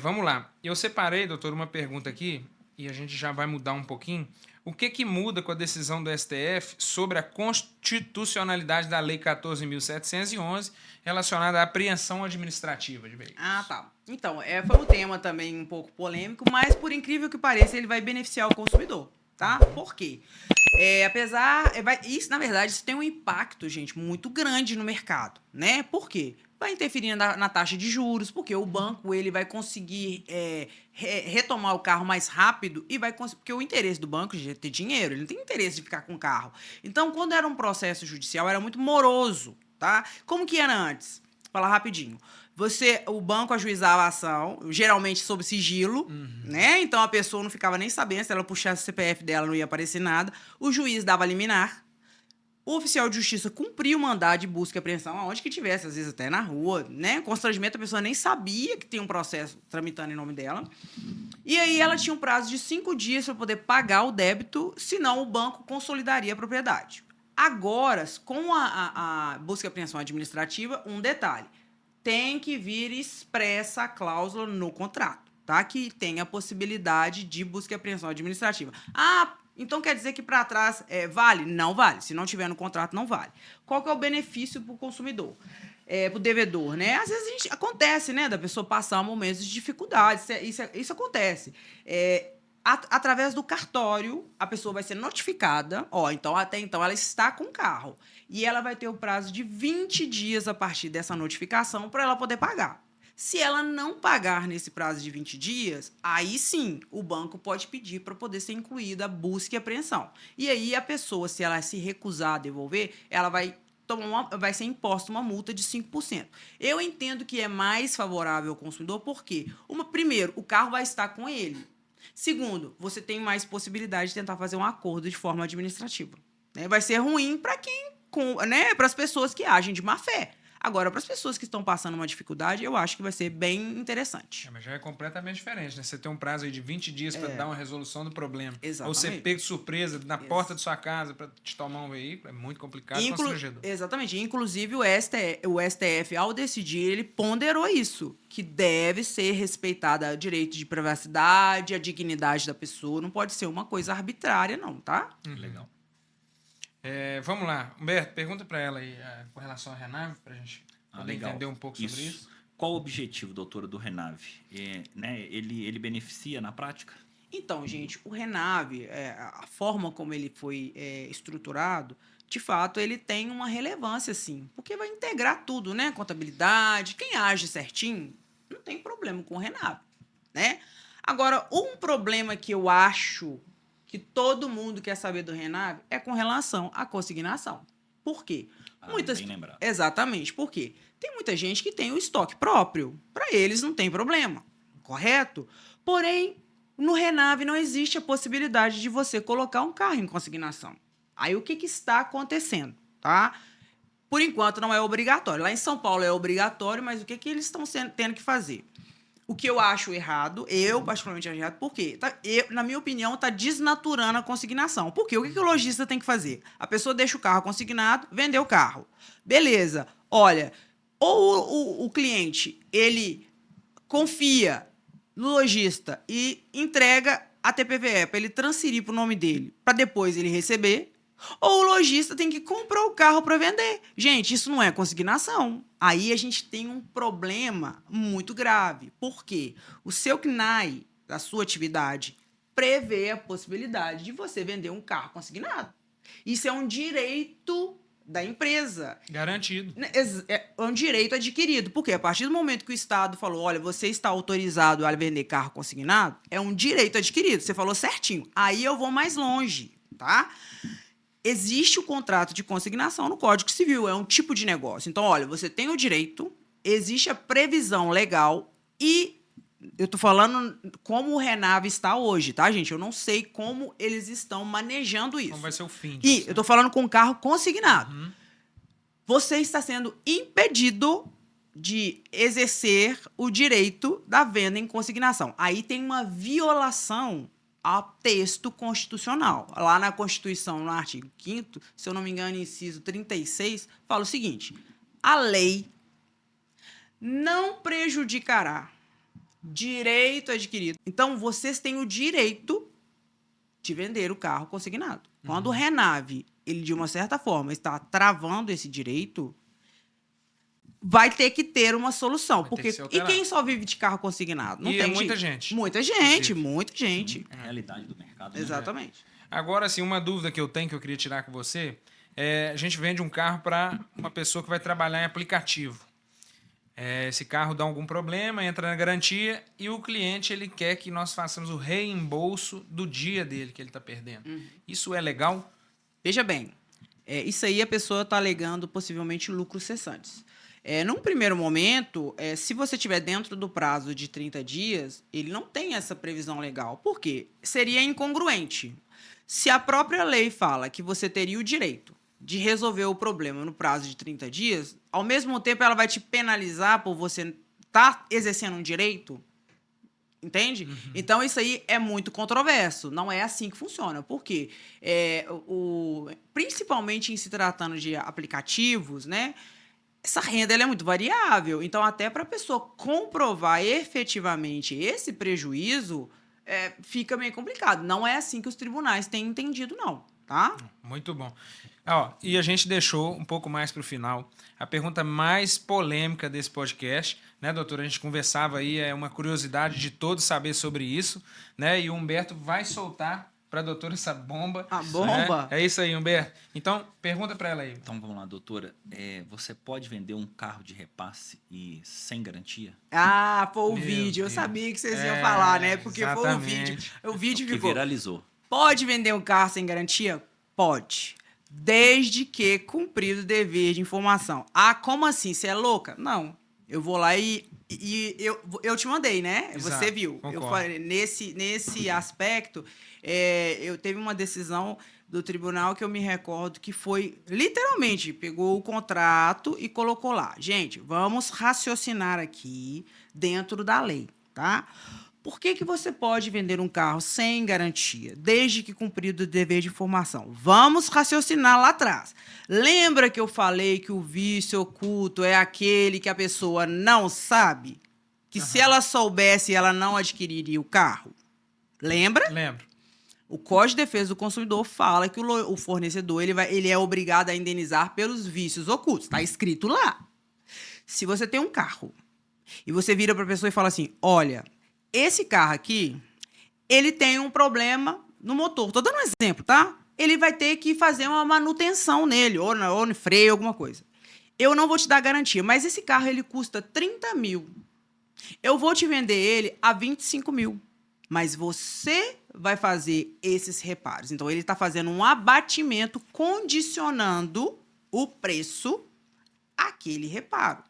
Vamos lá. Eu separei, doutor, uma pergunta aqui e a gente já vai mudar um pouquinho. O que muda com a decisão do STF sobre a constitucionalidade da Lei 14.711 relacionada à apreensão administrativa de veículos? Ah, tá. Então, foi um tema também um pouco polêmico, mas, por incrível que pareça, ele vai beneficiar o consumidor, tá? Por quê? Isso, na verdade, isso tem um impacto, gente, muito grande no mercado, né? Por quê? Vai interferir na taxa de juros, porque o banco ele vai conseguir retomar o carro mais rápido e vai conseguir, porque o interesse do banco é ter dinheiro, ele não tem interesse de ficar com o carro. Então, quando era um processo judicial, era muito moroso, tá? Como que era antes? Vou falar rapidinho. O banco ajuizava a ação, geralmente sob sigilo, né? Então a pessoa não ficava nem sabendo, se ela puxasse o CPF dela não ia aparecer nada. O juiz dava liminar. O oficial de justiça cumpria o mandado de busca e apreensão, aonde que tivesse, às vezes até na rua, né? Constrangimento, a pessoa nem sabia que tinha um processo tramitando em nome dela. E aí ela tinha um prazo de 5 dias para poder pagar o débito, senão o banco consolidaria a propriedade. Agora, com a busca e apreensão administrativa, um detalhe: tem que vir expressa a cláusula no contrato, tá? Que tem a possibilidade de busca e apreensão administrativa. Ah, então quer dizer que para trás vale? Não vale. Se não tiver no contrato, não vale. Qual que é o benefício para o consumidor? Para o devedor, né? Às vezes acontece, né? Da pessoa passar momentos de dificuldade. Isso acontece. Através do cartório, a pessoa vai ser notificada. Então, até então, ela está com o carro. E ela vai ter o prazo de 20 dias a partir dessa notificação para ela poder pagar. Se ela não pagar nesse prazo de 20 dias, aí sim o banco pode pedir para poder ser incluída a busca e apreensão. E aí a pessoa, se ela se recusar a devolver, ela vai ser imposta uma multa de 5%. Eu entendo que é mais favorável ao consumidor, porque, primeiro, o carro vai estar com ele. Segundo, você tem mais possibilidade de tentar fazer um acordo de forma administrativa. Né? Vai ser ruim para né, para as pessoas que agem de má fé. Agora, para as pessoas que estão passando uma dificuldade, eu acho que vai ser bem interessante. Mas já é completamente diferente, né? Você tem um prazo aí de 20 dias para dar uma resolução do problema. Exatamente. Ou ser pego de surpresa na porta de sua casa para te tomar um veículo, é muito complicado e constrangedor. Exatamente. Inclusive, o STF, ao decidir, ele ponderou isso, que deve ser respeitada o direito de privacidade, a dignidade da pessoa, não pode ser uma coisa arbitrária, não, tá? Legal. Vamos lá. Humberto, pergunta para ela aí com relação à Renave, para a gente poder entender um pouco sobre isso. Qual o objetivo, doutora, do Renave? Né, ele beneficia na prática? Então, gente, o Renave, a forma como ele foi estruturado, de fato, ele tem uma relevância, sim, porque vai integrar tudo, né? Contabilidade, quem age certinho, não tem problema com o Renave, né? Agora, um problema que eu acho que todo mundo quer saber do Renave é com relação à consignação. Por quê? Bem lembrado. Exatamente. Por quê? Tem muita gente que tem o estoque próprio. Para eles não tem problema, correto? Porém, no Renave não existe a possibilidade de você colocar um carro em consignação. Aí o que está acontecendo, tá? Por enquanto não é obrigatório. Lá em São Paulo é obrigatório, mas o que eles estão tendo que fazer? O que eu acho errado, eu particularmente acho errado, porque, na minha opinião, está desnaturando a consignação. Por quê? O que o lojista tem que fazer? A pessoa deixa o carro consignado, vendeu o carro. Beleza. Olha, ou o cliente, ele confia no lojista e entrega a TPVE para ele transferir para o nome dele, para depois ele receber, ou o lojista tem que comprar o carro para vender. Gente, isso não é consignação. Aí a gente tem um problema muito grave. Por quê? O seu CNAE, da sua atividade, prevê a possibilidade de você vender um carro consignado. Isso é um direito da empresa. Garantido. É um direito adquirido. Porque a partir do momento que o Estado falou, olha, você está autorizado a vender carro consignado, é um direito adquirido. Você falou certinho. Aí eu vou mais longe, tá? Existe o contrato de consignação no Código Civil, é um tipo de negócio. Então, olha, você tem o direito, existe a previsão legal e eu estou falando como o Renave está hoje, tá, gente? Eu não sei como eles estão manejando isso. Como vai ser o fim disso, E né? eu estou falando com o carro consignado. Você está sendo impedido de exercer o direito da venda em consignação. Aí tem uma violação ao texto constitucional. Lá na Constituição, no artigo 5º, se eu não me engano, inciso 36, fala o seguinte: a lei não prejudicará direito adquirido. Então, vocês têm o direito de vender o carro consignado. Quando o Renave, ele, de uma certa forma, está travando esse direito, vai ter que ter uma solução. Porque, e quem só vive de carro consignado? Não E tem muita jeito. gente. Muita gente, muita gente. É a realidade do mercado. Né? Exatamente. Agora, assim, uma dúvida que eu tenho, que eu queria tirar com você, a gente vende um carro para uma pessoa que vai trabalhar em aplicativo. Esse carro dá algum problema, entra na garantia e o cliente ele quer que nós façamos o reembolso do dia dele que ele está perdendo. Isso é legal? Veja bem, isso aí a pessoa está alegando possivelmente lucros cessantes. Num primeiro momento, se você estiver dentro do prazo de 30 dias, ele não tem essa previsão legal. Por quê? Seria incongruente. Se a própria lei fala que você teria o direito de resolver o problema no prazo de 30 dias, ao mesmo tempo ela vai te penalizar por você estar exercendo um direito, entende? Então, isso aí é muito controverso. Não é assim que funciona. Por quê? Principalmente em se tratando de aplicativos, né? Essa renda ela é muito variável. Então, até para a pessoa comprovar efetivamente esse prejuízo, fica meio complicado. Não é assim que os tribunais têm entendido, não. Tá? Muito bom. E a gente deixou um pouco mais para o final a pergunta mais polêmica desse podcast, né, doutora? A gente conversava aí, é uma curiosidade de todos saber sobre isso, né? E o Humberto vai soltar para a doutora essa bomba. A bomba? É isso aí, Humberto. Então, pergunta para ela aí. Então vamos lá, doutora. Você pode vender um carro de repasse e sem garantia? Ah, foi o Meu vídeo. Eu Deus. sabia que vocês iam falar, né? Porque foi o Exatamente. vídeo. O vídeo Que ficou. viralizou. Pode vender um carro sem garantia? Pode. Desde que cumprido o dever de informação. Ah, como assim? Você é louca? Não. Eu vou lá e eu te mandei, né? Exato, Você viu. concordo. Eu falei, nesse aspecto, eu teve uma decisão do tribunal que eu me recordo que foi, literalmente, pegou o contrato e colocou lá. Gente, vamos raciocinar aqui dentro da lei, tá? Por que você pode vender um carro sem garantia, desde que cumprido o dever de informação? Vamos raciocinar lá atrás. Lembra que eu falei que o vício oculto é aquele que a pessoa não sabe? Que se ela soubesse, ela não adquiriria o carro? Lembra? Lembro. O Código de Defesa do Consumidor fala que o fornecedor ele é obrigado a indenizar pelos vícios ocultos. Está escrito lá. Se você tem um carro e você vira para a pessoa e fala assim, olha, esse carro aqui, ele tem um problema no motor. Tô dando um exemplo, tá? Ele vai ter que fazer uma manutenção nele, ou no freio, alguma coisa. Eu não vou te dar garantia, mas esse carro, ele custa 30 mil. Eu vou te vender ele a 25 mil. Mas você vai fazer esses reparos. Então, ele está fazendo um abatimento condicionando o preço àquele reparo.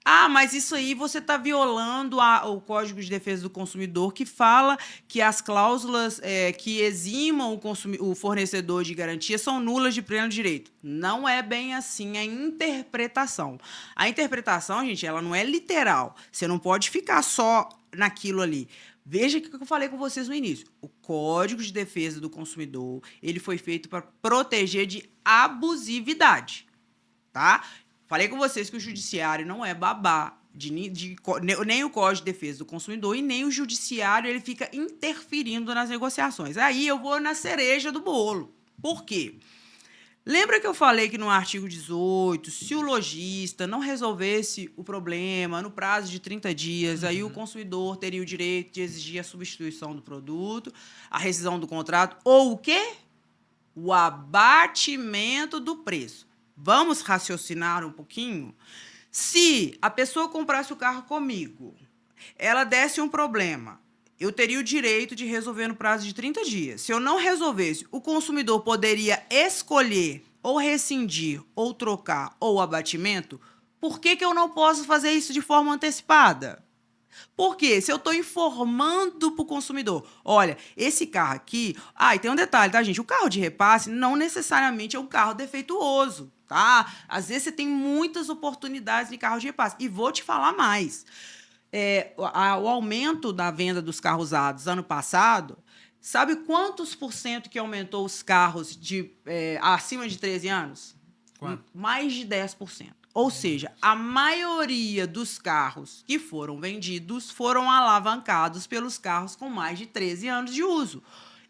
Ah, mas isso aí você está violando o Código de Defesa do Consumidor, que fala que as cláusulas que eximam o fornecedor de garantia são nulas de pleno direito. Não é bem assim a interpretação. A interpretação, gente, ela não é literal. Você não pode ficar só naquilo ali. Veja o que eu falei com vocês no início. O Código de Defesa do Consumidor, ele foi feito para proteger de abusividade, tá? Falei com vocês que o judiciário não é babá, nem o Código de Defesa do Consumidor e nem o judiciário ele fica interferindo nas negociações. Aí eu vou na cereja do bolo. Por quê? Lembra que eu falei que no artigo 18, se o lojista não resolvesse o problema no prazo de 30 dias, aí o consumidor teria o direito de exigir a substituição do produto, a rescisão do contrato ou o quê? O abatimento do preço. Vamos raciocinar um pouquinho? Se a pessoa comprasse o carro comigo, ela desse um problema, eu teria o direito de resolver no prazo de 30 dias. Se eu não resolvesse, o consumidor poderia escolher ou rescindir, ou trocar, ou abatimento. Por que eu não posso fazer isso de forma antecipada? Porque se eu estou informando para o consumidor, olha, esse carro aqui... Ah, e tem um detalhe, tá, gente? O carro de repasse não necessariamente é um carro defeituoso, tá? Às vezes você tem muitas oportunidades de carro de repasse. E vou te falar mais. O aumento da venda dos carros usados ano passado, sabe quantos % que aumentou os carros acima de 13 anos? Quanto? Mais de 10%. Ou seja, a maioria dos carros que foram vendidos foram alavancados pelos carros com mais de 13 anos de uso.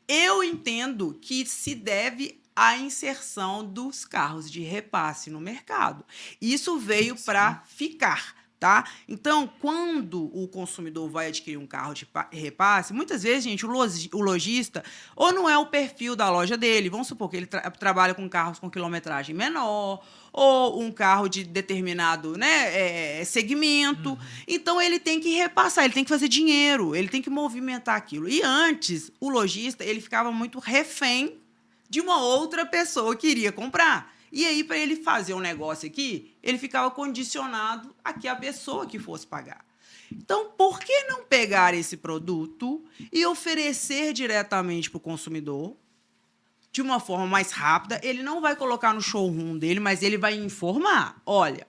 Eu entendo que se deve à inserção dos carros de repasse no mercado. Isso veio para ficar. Tá? Então, quando o consumidor vai adquirir um carro de repasse, muitas vezes, gente, o lojista, ou não é o perfil da loja dele, vamos supor que ele trabalha com carros com quilometragem menor, ou um carro de determinado, né, segmento. Então, ele tem que repassar, ele tem que fazer dinheiro, ele tem que movimentar aquilo. E antes, o lojista ele ficava muito refém de uma outra pessoa que iria comprar. E aí, para ele fazer um negócio aqui, ele ficava condicionado a que a pessoa que fosse pagar. Então, por que não pegar esse produto e oferecer diretamente para o consumidor de uma forma mais rápida? Ele não vai colocar no showroom dele, mas ele vai informar. Olha,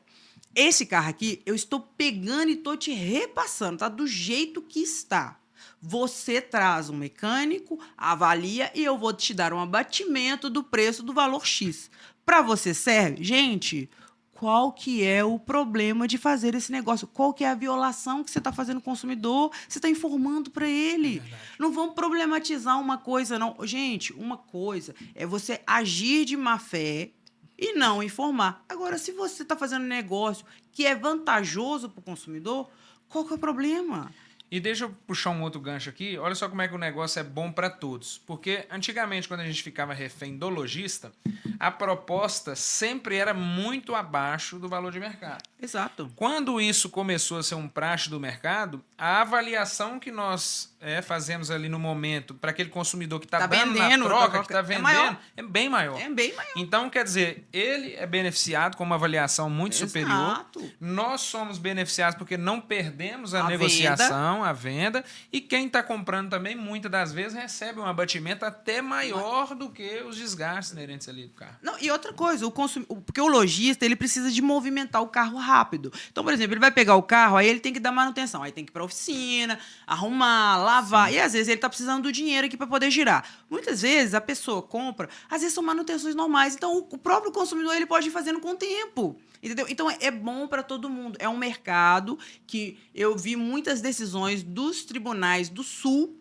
esse carro aqui, eu estou pegando e estou te repassando, tá? Do jeito que está. Você traz um mecânico, avalia e eu vou te dar um abatimento do preço do valor X. Para você serve? Gente, qual que é o problema de fazer esse negócio? Qual que é a violação que você está fazendo com o consumidor? Você está informando para ele. Não vamos problematizar uma coisa, não. Gente, uma coisa é você agir de má fé e não informar. Agora, se você está fazendo um negócio que é vantajoso para o consumidor, qual que é o problema? E deixa eu puxar um outro gancho aqui. Olha só como é que o negócio é bom para todos. Porque antigamente, quando a gente ficava refém do lojista, a proposta sempre era muito abaixo do valor de mercado. Exato. Quando isso começou a ser um praxe do mercado, a avaliação que nós fazemos ali no momento para aquele consumidor que está Tá dando vendendo, na troca, tá- que está é vendendo, maior. é bem maior. É bem maior. Então, quer dizer, ele é beneficiado com uma avaliação muito superior. Exato. Nós somos beneficiados porque não perdemos a A negociação, a venda. E quem está comprando também, muitas das vezes, recebe um abatimento até maior do que os desgastes inerentes ali do carro. Não, e outra coisa, porque o lojista ele precisa de movimentar o carro rápido. Então, por exemplo, ele vai pegar o carro, aí ele tem que dar manutenção, aí tem que ir para a oficina, arrumar, lavar. E às vezes ele está precisando do dinheiro aqui para poder girar. Muitas vezes a pessoa compra, às vezes são manutenções normais. Então, o próprio consumidor ele pode ir fazendo com o tempo. Entendeu? Então, é bom para todo mundo. É um mercado que eu vi muitas decisões dos tribunais do Sul,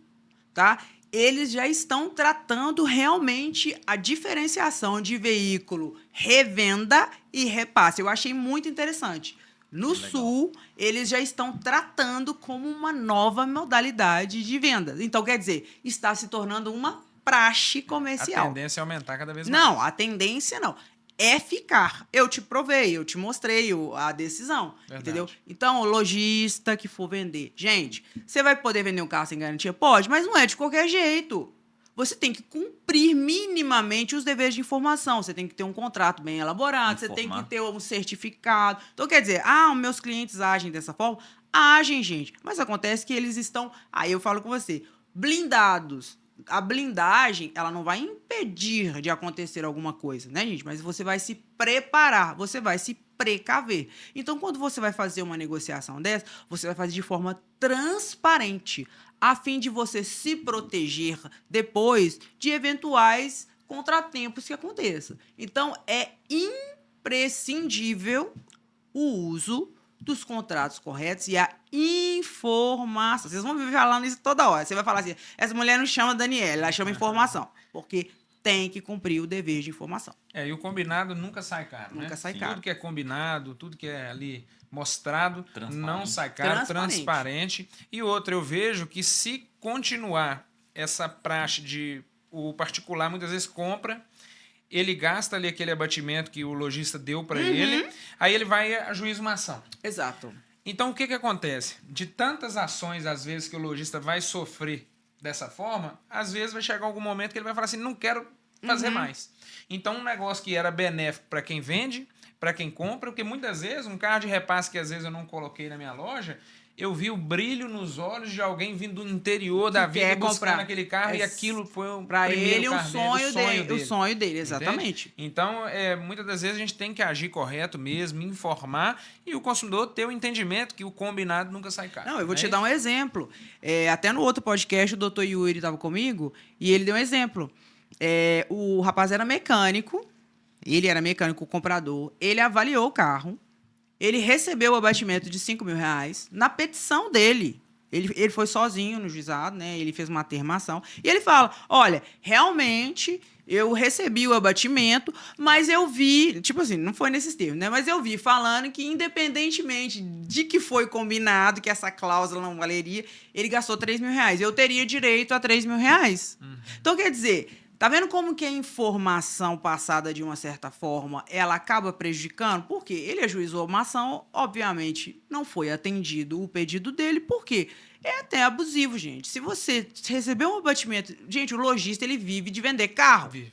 tá? Eles já estão tratando realmente a diferenciação de veículo revenda e repasse. Eu achei muito interessante. No Legal. Sul, eles já estão tratando como uma nova modalidade de venda. Então, quer dizer, está se tornando uma praxe A comercial. tendência é aumentar cada vez mais. Não, a tendência não. É ficar. Eu te provei, eu te mostrei a decisão. Verdade. Entendeu? Então, o lojista que for vender. Gente, você vai poder vender um carro sem garantia? Pode, mas não é de qualquer jeito. Você tem que cumprir minimamente os deveres de informação. Você tem que ter um contrato bem elaborado, você tem Informar. que ter um certificado. Então, quer dizer, os meus clientes agem dessa forma? Agem, gente. Mas acontece que eles estão. Aí eu falo com você, blindados. A blindagem, ela não vai impedir de acontecer alguma coisa, né, gente? Mas você vai se preparar, você vai se precaver. Então, quando você vai fazer uma negociação dessa, você vai fazer de forma transparente, a fim de você se proteger depois de eventuais contratempos que aconteçam. Então, é imprescindível o uso dos contratos corretos e a informação. Vocês vão me falando isso toda hora. Você vai falar assim, essa mulher não chama Daniela, ela chama informação. Porque tem que cumprir o dever de informação. E o combinado nunca sai caro, Nunca né? sai caro. Tudo que é combinado, tudo que é ali mostrado, Transparente. não sai caro, transparente. E outra, eu vejo que se continuar essa praxe de o particular muitas vezes compra, ele gasta ali aquele abatimento que o lojista deu para ele, aí ele vai a juízo uma ação. Exato. Então, o que acontece? De tantas ações, às vezes, que o lojista vai sofrer dessa forma, às vezes vai chegar algum momento que ele vai falar assim, não quero fazer mais. Então, um negócio que era benéfico para quem vende, para quem compra, porque muitas vezes, um carro de repasse que às vezes eu não coloquei na minha loja, eu vi o brilho nos olhos de alguém vindo do interior da Que vida quer buscando comprar. aquele carro e É, aquilo foi o Para primeiro ele, carro dele, o sonho dele, exatamente. Entende? Então, muitas das vezes a gente tem que agir correto mesmo, informar e o consumidor ter o entendimento que o combinado nunca sai caro. Não, eu vou te dar um exemplo. Até no outro podcast, o doutor Yuri estava comigo e ele deu um exemplo. O rapaz era mecânico, ele era mecânico comprador, ele avaliou o carro, ele recebeu o abatimento de R$5.000 na petição dele. Ele foi sozinho no juizado, né? Ele fez uma termação. E ele fala, olha, realmente eu recebi o abatimento, mas eu vi... Tipo assim, não foi nesses termos, né? Mas eu vi falando que, independentemente de que foi combinado, que essa cláusula não valeria, ele gastou R$3.000. Eu teria direito a R$3.000. Então, quer dizer... Tá vendo como que a informação passada de uma certa forma, ela acaba prejudicando? Porque ele ajuizou uma ação, obviamente não foi atendido o pedido dele, porque é até abusivo, gente. Se você recebeu um abatimento... Gente, o lojista, ele vive de vender carro. Vive.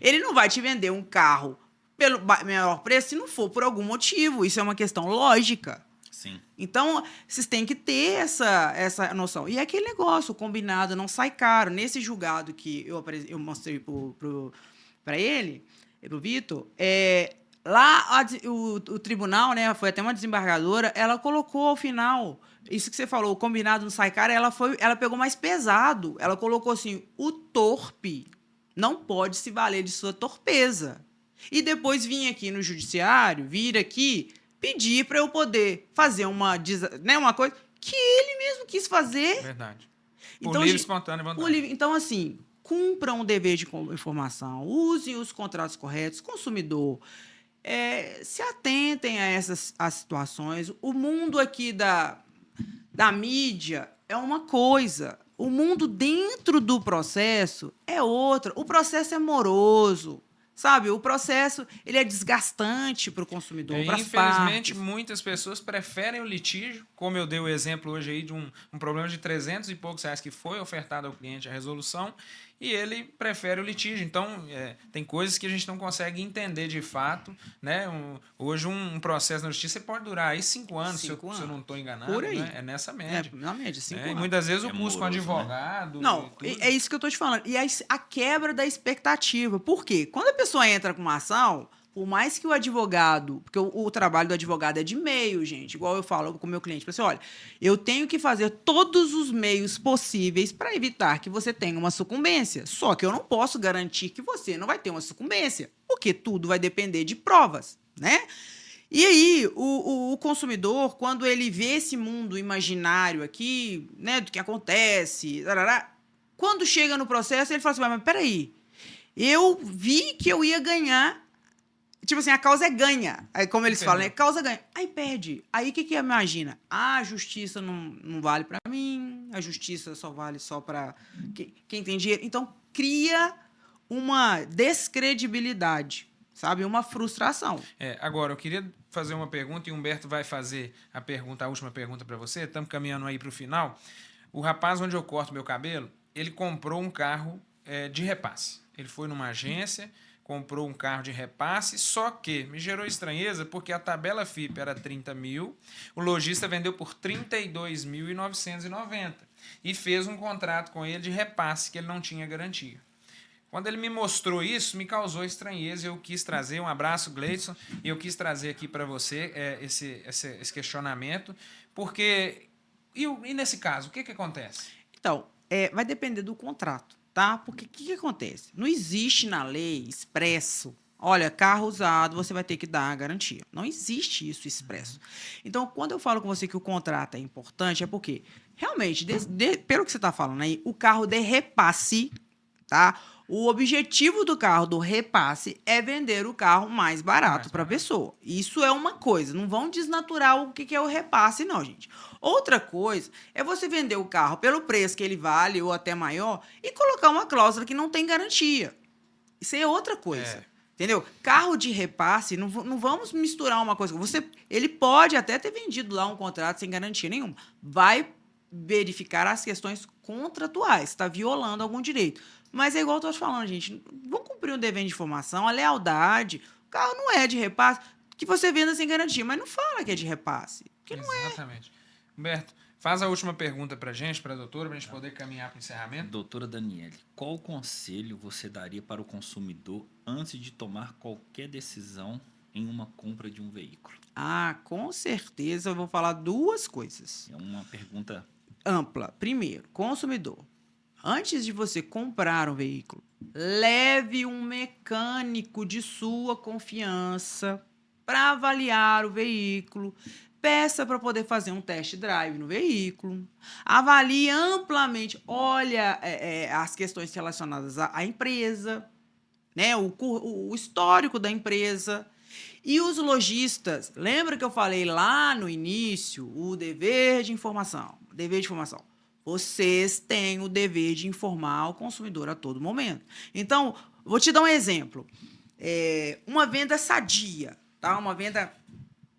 Ele não vai te vender um carro pelo menor preço se não for por algum motivo. Isso é uma questão lógica. Sim. Então, vocês têm que ter essa noção. E é aquele negócio, o combinado não sai caro. Nesse julgado que eu mostrei para ele, pro Vitor, lá o tribunal, né, foi até uma desembargadora, ela colocou ao final, isso que você falou, o combinado não sai caro, ela pegou mais pesado. Ela colocou assim, o torpe não pode se valer de sua torpeza. E depois vir aqui no judiciário, vir aqui... pedir para eu poder fazer uma coisa que ele mesmo quis fazer. Verdade. Por Então, livre, espontânea vontade. Então, assim, cumpram o dever de informação, usem os contratos corretos, consumidor, se atentem a essas as situações. O mundo aqui da mídia é uma coisa. O mundo dentro do processo é outra. O processo é moroso, sabe? O processo ele é desgastante para o consumidor, para as Infelizmente, partes. muitas pessoas preferem o litígio, como eu dei o exemplo hoje aí de um problema de 300 e poucos reais que foi ofertado ao cliente a resolução, e ele prefere o litígio. Então, tem coisas que a gente não consegue entender de fato, né? Hoje, um processo na justiça pode durar aí 5 anos, se eu não estou enganado, Por aí. né? É nessa média. Na média, 5 E anos. muitas vezes o É custo com moroso, né? advogado... Não, e tudo. é isso que eu tô te falando. E a quebra da expectativa. Por quê? Quando a pessoa entra com uma ação, por mais que o advogado... Porque o trabalho do advogado é de meio, gente. Igual eu falo com o meu cliente. Assim, olha, eu tenho que fazer todos os meios possíveis para evitar que você tenha uma sucumbência. Só que eu não posso garantir que você não vai ter uma sucumbência. Porque tudo vai depender de provas, né? E aí, o consumidor, quando ele vê esse mundo imaginário aqui, né, do que acontece, tarará, quando chega no processo, ele fala assim, mas peraí, eu vi que eu ia ganhar, tipo assim, a causa é ganha. Aí, como eles falam, né, causa ganha. Aí perde. Aí o que imagina? A justiça não vale para mim, a justiça só vale só para quem tem dinheiro. Então, cria uma descredibilidade, sabe? Uma frustração. Agora, eu queria fazer uma pergunta e o Humberto vai fazer a última pergunta para você. Estamos caminhando aí para o final. O rapaz onde eu corto meu cabelo, ele comprou um carro de repasse. Ele foi numa agência, comprou um carro de repasse, só que me gerou estranheza porque a tabela FIP era 30 mil, o lojista vendeu por 32.990 e fez um contrato com ele de repasse que ele não tinha garantia. Quando ele me mostrou isso, me causou estranheza. Eu quis trazer, um abraço, Gleidson, e eu quis trazer aqui para você esse questionamento, porque... E nesse caso, o que acontece? Então, vai depender do contrato, tá? Porque o que acontece? Não existe na lei expresso, olha, carro usado, você vai ter que dar a garantia. Não existe isso expresso. Então, quando eu falo com você que o contrato é importante, é porque, realmente, pelo que você está falando aí, o carro de repasse, tá? O objetivo do carro do repasse é vender o carro mais barato para a pessoa. Isso é uma coisa. Não vão desnaturar o que é o repasse, não, gente. Outra coisa é você vender o carro pelo preço que ele vale ou até maior e colocar uma cláusula que não tem garantia. Isso é outra coisa. Entendeu? Carro de repasse, não vamos misturar uma coisa. Ele pode até ter vendido lá um contrato sem garantia nenhuma. Vai verificar as questões contratuais. Está violando algum direito. Mas é igual eu estou te falando, gente. Vamos cumprir o dever de informação, a lealdade. O carro não é de repasse. Que você venda sem garantia, mas não fala que é de repasse. Porque não é. Exatamente. Humberto, faz a última pergunta para a gente, para a doutora, para a gente poder caminhar para o encerramento. Doutora Daniele, qual conselho você daria para o consumidor antes de tomar qualquer decisão em uma compra de um veículo? Com certeza eu vou falar duas coisas. É uma pergunta ampla. Primeiro, consumidor. Antes de você comprar um veículo, leve um mecânico de sua confiança para avaliar o veículo. Peça para poder fazer um test drive no veículo. Avalie amplamente. Olha as questões relacionadas à empresa, né? O histórico da empresa. E os lojistas, lembra que eu falei lá no início o dever de informação? Dever de informação. Vocês têm o dever de informar o consumidor a todo momento. Então, vou te dar um exemplo. Uma venda sadia, tá? Uma venda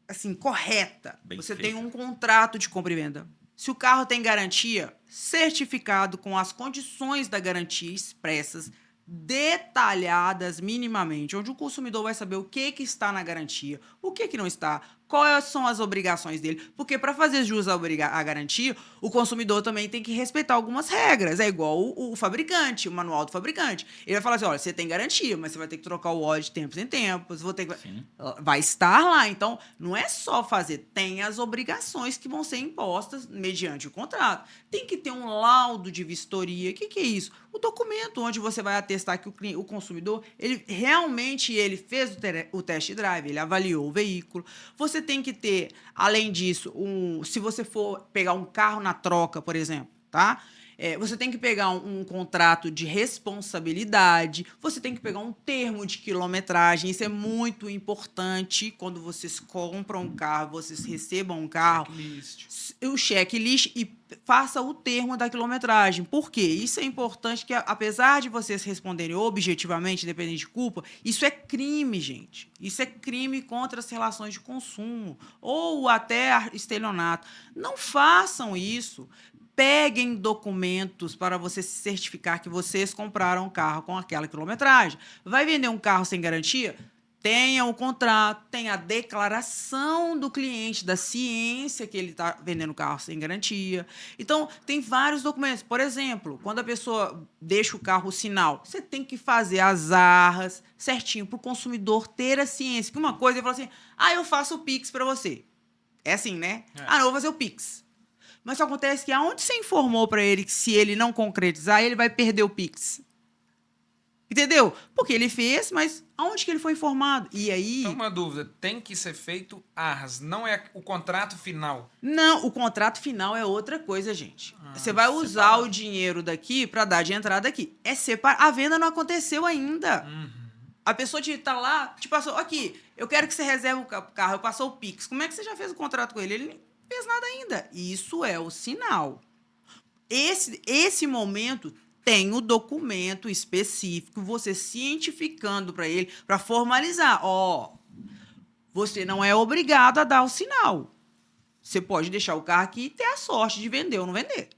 assim, correta. Bem Você feita. tem um contrato de compra e venda. Se o carro tem garantia, certificado com as condições da garantia expressas, detalhadas minimamente, onde o consumidor vai saber o que está na garantia, o que não está, quais são as obrigações dele, porque para fazer jus à garantia, o consumidor também tem que respeitar algumas regras, é igual o fabricante, o manual do fabricante. Ele vai falar assim, olha, você tem garantia, mas você vai ter que trocar o óleo de tempos em tempos, vai estar lá, então não é só fazer, tem as obrigações que vão ser impostas mediante o contrato. Tem que ter um laudo de vistoria, o que é isso? O documento onde você vai atestar que o consumidor, ele realmente fez o test drive, ele avaliou o veículo. Você tem que ter, além disso, se você for pegar um carro na troca, por exemplo, tá? Você tem que pegar um contrato de responsabilidade, você tem que pegar um termo de quilometragem. Isso é muito importante quando vocês compram um carro, vocês recebam um carro. Checklist. O checklist e faça o termo da quilometragem. Por quê? Isso é importante, que apesar de vocês responderem objetivamente, independente de culpa, isso é crime, gente. Isso é crime contra as relações de consumo ou até estelionato. Não façam isso. Peguem documentos para você se certificar que vocês compraram um carro com aquela quilometragem. Vai vender um carro sem garantia? Tenha o contrato, tenha a declaração do cliente, da ciência que ele está vendendo o carro sem garantia. Então, tem vários documentos. Por exemplo, quando a pessoa deixa o carro sinal, você tem que fazer as arras certinho para o consumidor ter a ciência. Que uma coisa, ele fala assim, eu faço o Pix para você. É assim, né? Não, eu vou fazer o Pix. Mas só acontece que aonde você informou para ele que se ele não concretizar, ele vai perder o Pix? Entendeu? Porque ele fez, mas aonde que ele foi informado? E aí... Então, uma dúvida, tem que ser feito arras, não é o contrato final. Não, o contrato final é outra coisa, gente. Você vai usar separado. o dinheiro daqui para dar de entrada aqui. É separado. A venda não aconteceu ainda. A pessoa te tá lá, te passou, aqui, eu quero que você reserve o carro, eu passou o Pix. Como é que você já fez o contrato com ele? Ele não fez nada ainda. Isso é o sinal. Esse momento tem o documento específico, você cientificando para ele, para formalizar. Você não é obrigado a dar o sinal. Você pode deixar o carro aqui e ter a sorte de vender ou não vender.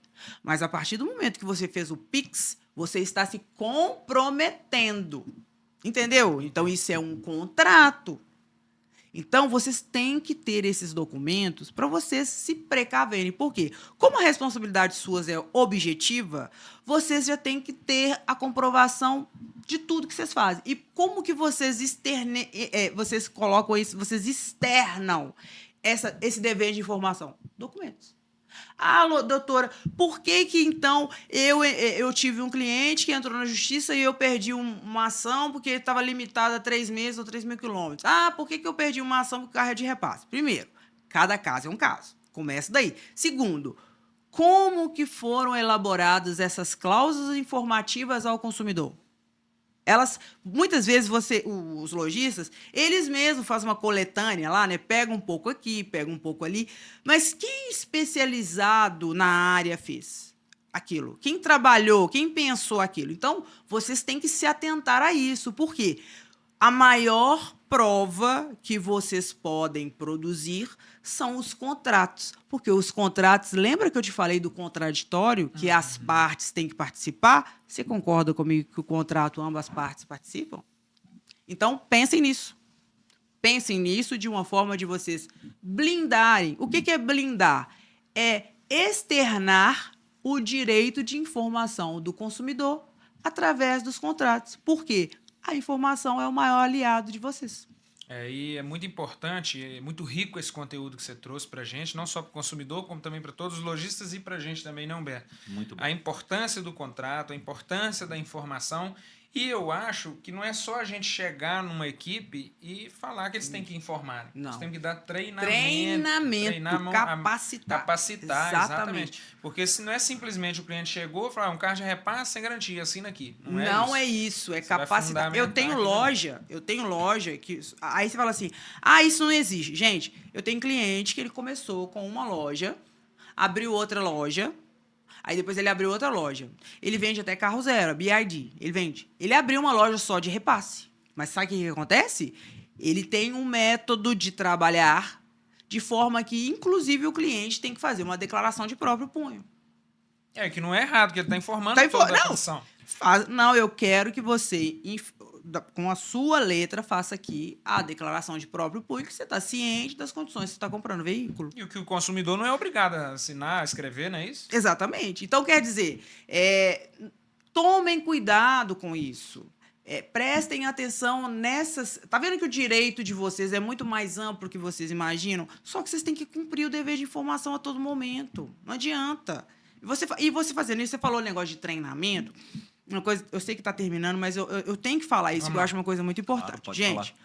Mas a partir do momento que você fez o Pix, você está se comprometendo. Entendeu? Então, isso é um contrato. Então, vocês têm que ter esses documentos para vocês se precaverem. Por quê? Como a responsabilidade sua é objetiva, vocês já têm que ter a comprovação de tudo que vocês fazem. E como que vocês vocês colocam isso, vocês externam esse dever de informação? Documentos. Alô, doutora, por que então eu tive um cliente que entrou na justiça e eu perdi uma ação porque estava limitada a 3 meses ou 3 mil quilômetros? Por que eu perdi uma ação porque o carro é de repasse? Primeiro, cada caso é um caso. Começa daí. Segundo, como que foram elaboradas essas cláusulas informativas ao consumidor? Muitas vezes os lojistas, eles mesmos fazem uma coletânea lá, né? Pega um pouco aqui, pega um pouco ali. Mas quem especializado na área fez aquilo? Quem trabalhou, quem pensou aquilo? Então, vocês têm que se atentar a isso. Por quê? A maior prova que vocês podem produzir são os contratos. Porque os contratos, lembra que eu te falei do contraditório, que as partes têm que participar? Você concorda comigo que o contrato, ambas partes participam? Então, pensem nisso. Pensem nisso de uma forma de vocês blindarem. O que é blindar? É externar o direito de informação do consumidor através dos contratos. Por quê? A informação é o maior aliado de vocês. E é muito importante, é muito rico esse conteúdo que você trouxe para a gente, não só para o consumidor, como também para todos os lojistas e para a gente também, né, Humberto? Muito bom. A importância do contrato, a importância da informação. E eu acho que não é só a gente chegar numa equipe e falar que eles têm que informar. Não. Eles têm que dar treinamento. Capacitar. Capacitar, exatamente. Porque se não é simplesmente o cliente chegou e falou, um carro de repasse sem garantia, assina aqui. Não é isso, é Você vai capacitar. Eu tenho loja que... Aí você fala assim, isso não existe. Gente, eu tenho cliente que ele começou com uma loja, abriu outra loja, aí depois ele abriu outra loja. Ele vende até carro zero, BID. Ele vende. Ele abriu uma loja só de repasse. Mas sabe o que acontece? Ele tem um método de trabalhar de forma que, inclusive, o cliente tem que fazer uma declaração de próprio punho. Que não é errado, porque ele está informando toda a função. Não, eu quero que você, com a sua letra, faça aqui a declaração de próprio punho, que você está ciente das condições que você está comprando o veículo. E o que o consumidor não é obrigado a assinar, a escrever, não é isso? Exatamente. Então, quer dizer, tomem cuidado com isso. Prestem atenção nessas... Tá vendo que o direito de vocês é muito mais amplo que vocês imaginam? Só que vocês têm que cumprir o dever de informação a todo momento. Não adianta. E você fazendo isso, você falou o negócio de treinamento. Uma coisa, eu sei que está terminando, mas eu tenho que falar isso, que eu acho uma coisa muito importante. Claro, gente,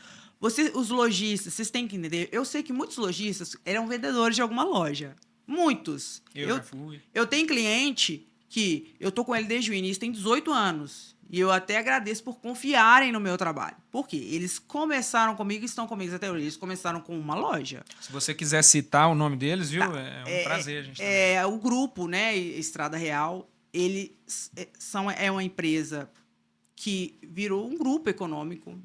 os lojistas, vocês têm que entender. Eu sei que muitos lojistas eram vendedores de alguma loja. Muitos. Eu já fui. Eu tenho cliente que eu tô com ele desde o início, tem 18 anos. E eu até agradeço por confiarem no meu trabalho. Por quê? Eles começaram comigo e estão comigo até hoje. Eles começaram com uma loja. Se você quiser citar o nome deles, viu? É um prazer a gente É o grupo, né? Estrada Real. Eles é uma empresa que virou um grupo econômico.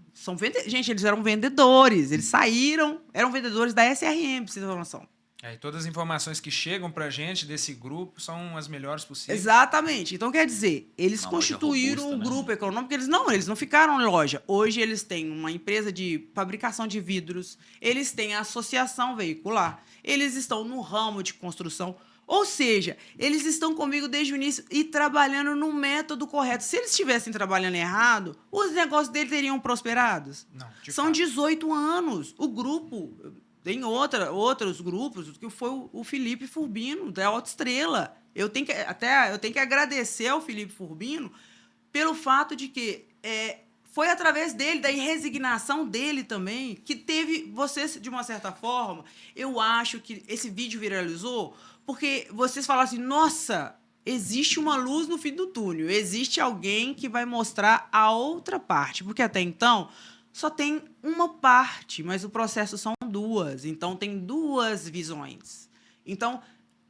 Gente, eles eram vendedores. Eles saíram, eram vendedores da SRM, pra vocês terem uma noção. E todas as informações que chegam pra gente desse grupo são as melhores possíveis. Exatamente. Então, quer dizer, eles Uma constituíram loja robusta, um né? grupo econômico, eles não ficaram em loja. Hoje eles têm uma empresa de fabricação de vidros, eles têm a associação veicular, eles estão no ramo de construção. Ou seja, eles estão comigo desde o início e trabalhando no método correto. Se eles estivessem trabalhando errado, os negócios deles teriam prosperados. Não, de São fato. 18 anos. O grupo, tem outros grupos, que foi o Felipe Furbino, da Alta Estrela. Eu tenho que agradecer ao Felipe Furbino pelo fato de que foi através dele, da resignação dele também, que teve vocês, de uma certa forma, eu acho que esse vídeo viralizou porque vocês falaram assim, nossa, existe uma luz no fim do túnel, existe alguém que vai mostrar a outra parte, porque até então só tem uma parte, mas o processo são duas, então tem duas visões. Então,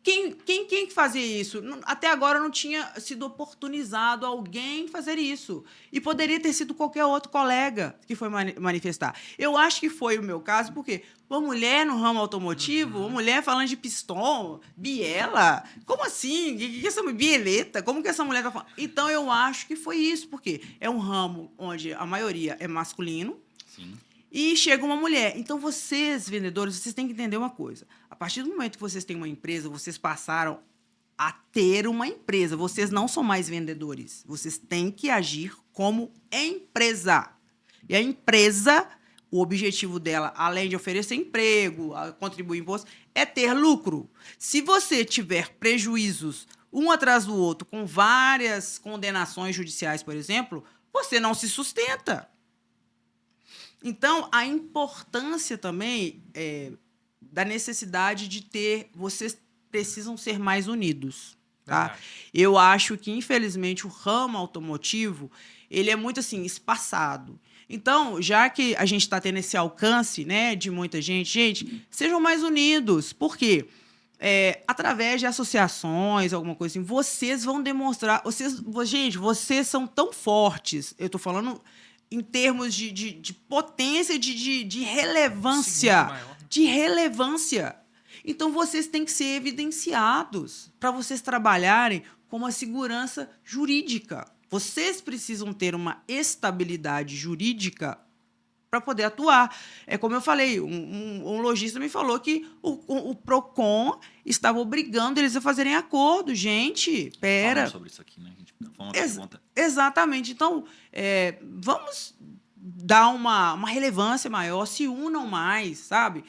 quem fazia isso? Até agora não tinha sido oportunizado alguém fazer isso. E poderia ter sido qualquer outro colega que foi manifestar. Eu acho que foi o meu caso, porque uma mulher no ramo automotivo, uma mulher falando de pistão, biela, como assim? Que essa bieleta? Como que essa mulher está falando? Então, eu acho que foi isso, porque é um ramo onde a maioria é masculino. Sim. E chega uma mulher. Então, vocês, vendedores, vocês têm que entender uma coisa. A partir do momento que vocês têm uma empresa, vocês passaram a ter uma empresa. Vocês não são mais vendedores. Vocês têm que agir como empresa. E a empresa, o objetivo dela, além de oferecer emprego, contribuir imposto, é ter lucro. Se você tiver prejuízos um atrás do outro, com várias condenações judiciais, por exemplo, você não se sustenta. Então, a importância também da necessidade de ter... Vocês precisam ser mais unidos, tá? Verdade. Eu acho que, infelizmente, o ramo automotivo, ele é muito, assim, espaçado. Então, já que a gente está tendo esse alcance, né, de muita gente, sejam mais unidos. Por quê? Através de associações, alguma coisa assim, vocês vão demonstrar... Gente, vocês são tão fortes. Eu estou falando... em termos de potência, de relevância. De relevância. Então, vocês têm que ser evidenciados para vocês trabalharem com uma segurança jurídica. Vocês precisam ter uma estabilidade jurídica para poder atuar. É como eu falei, um lojista me falou que o PROCON estava obrigando eles a fazerem acordo. Gente, pera. Falando sobre isso aqui, né? A gente foi uma pergunta. Exatamente. Então, vamos dar uma relevância maior, se unam mais, sabe?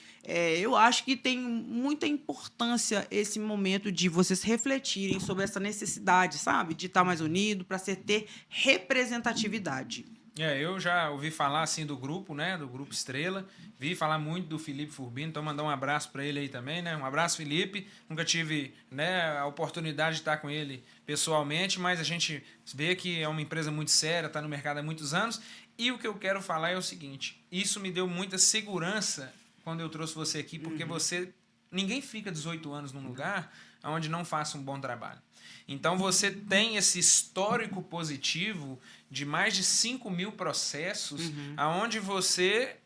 Eu acho que tem muita importância esse momento de vocês refletirem sobre essa necessidade, sabe? De estar mais unido para ter representatividade. Eu já ouvi falar assim do grupo, né? Do Grupo Estrela. Vi falar muito do Felipe Furbino, então mandar um abraço para ele aí também, né? Um abraço, Felipe. Nunca tive, né, a oportunidade de estar com ele pessoalmente, mas a gente vê que é uma empresa muito séria, está no mercado há muitos anos. E o que eu quero falar é o seguinte: isso me deu muita segurança quando eu trouxe você aqui, porque ninguém fica 18 anos num lugar onde não faça um bom trabalho. Então, você tem esse histórico positivo de mais de 5.000 processos, aonde você,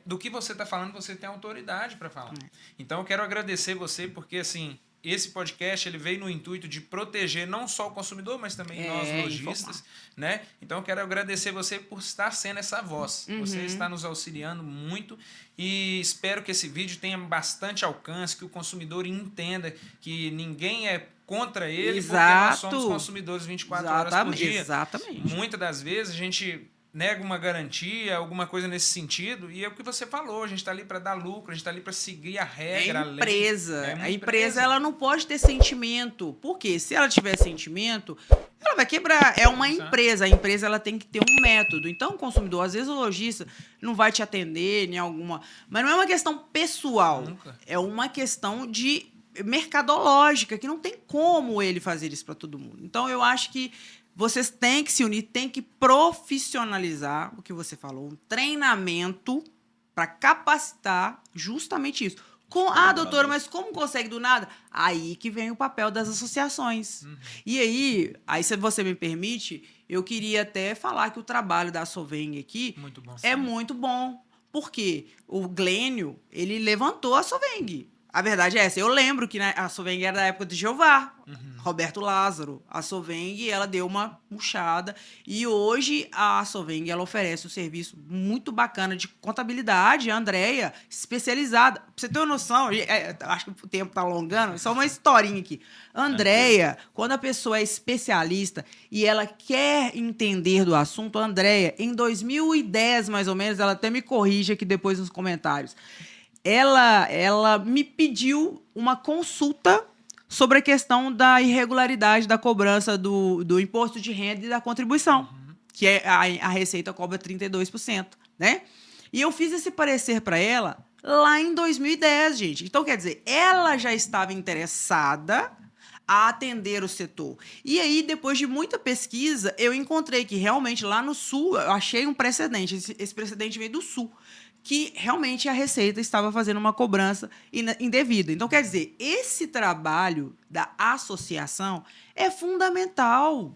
do que você está falando, você tem autoridade para falar. Então, eu quero agradecer você, porque, assim, esse podcast ele veio no intuito de proteger não só o consumidor, mas também nós lojistas, né? Então, eu quero agradecer você por estar sendo essa voz. Você está nos auxiliando muito e espero que esse vídeo tenha bastante alcance, que o consumidor entenda que ninguém é contra ele, porque nós somos consumidores 24 horas por dia. Exatamente. Muitas das vezes a gente nega uma garantia, alguma coisa nesse sentido, e é o que você falou, a gente está ali para dar lucro, a gente está ali para seguir a regra, a lei. A empresa ela não pode ter sentimento, porque se ela tiver sentimento, ela vai quebrar. É uma empresa, a empresa ela tem que ter um método. Então, o consumidor, às vezes o lojista não vai te atender, nem alguma... Mas não é uma questão pessoal, é uma questão de mercadológica, que não tem como ele fazer isso para todo mundo. Então, eu acho que vocês têm que se unir, têm que profissionalizar o que você falou, um treinamento para capacitar justamente isso. Doutora, mas como consegue do nada? Aí que vem o papel das associações. E aí, se você me permite, eu queria até falar que o trabalho da Soveng aqui Muito bom, é sim. muito bom. Por quê? O Glênio, ele levantou a Soveng. A verdade é essa. Eu lembro que a Soveng era da época de Jeová, Roberto Lázaro. A Soveng, ela deu uma puxada. E hoje a Soveng, ela oferece um serviço muito bacana de contabilidade. A Andréia, especializada. Pra você ter uma noção, acho que o tempo tá alongando, só uma historinha aqui. Andréia, quando a pessoa é especialista e ela quer entender do assunto, a Andréia, em 2010, mais ou menos, ela até me corrige aqui depois nos comentários, ela me pediu uma consulta sobre a questão da irregularidade da cobrança do imposto de renda e da contribuição, que a Receita cobra 32%, né? E eu fiz esse parecer para ela lá em 2010, gente. Então, quer dizer, ela já estava interessada a atender o setor. E aí, depois de muita pesquisa, eu encontrei que realmente lá no Sul, eu achei um precedente, esse precedente veio do Sul, que realmente a Receita estava fazendo uma cobrança indevida. Então, quer dizer, esse trabalho da associação é fundamental.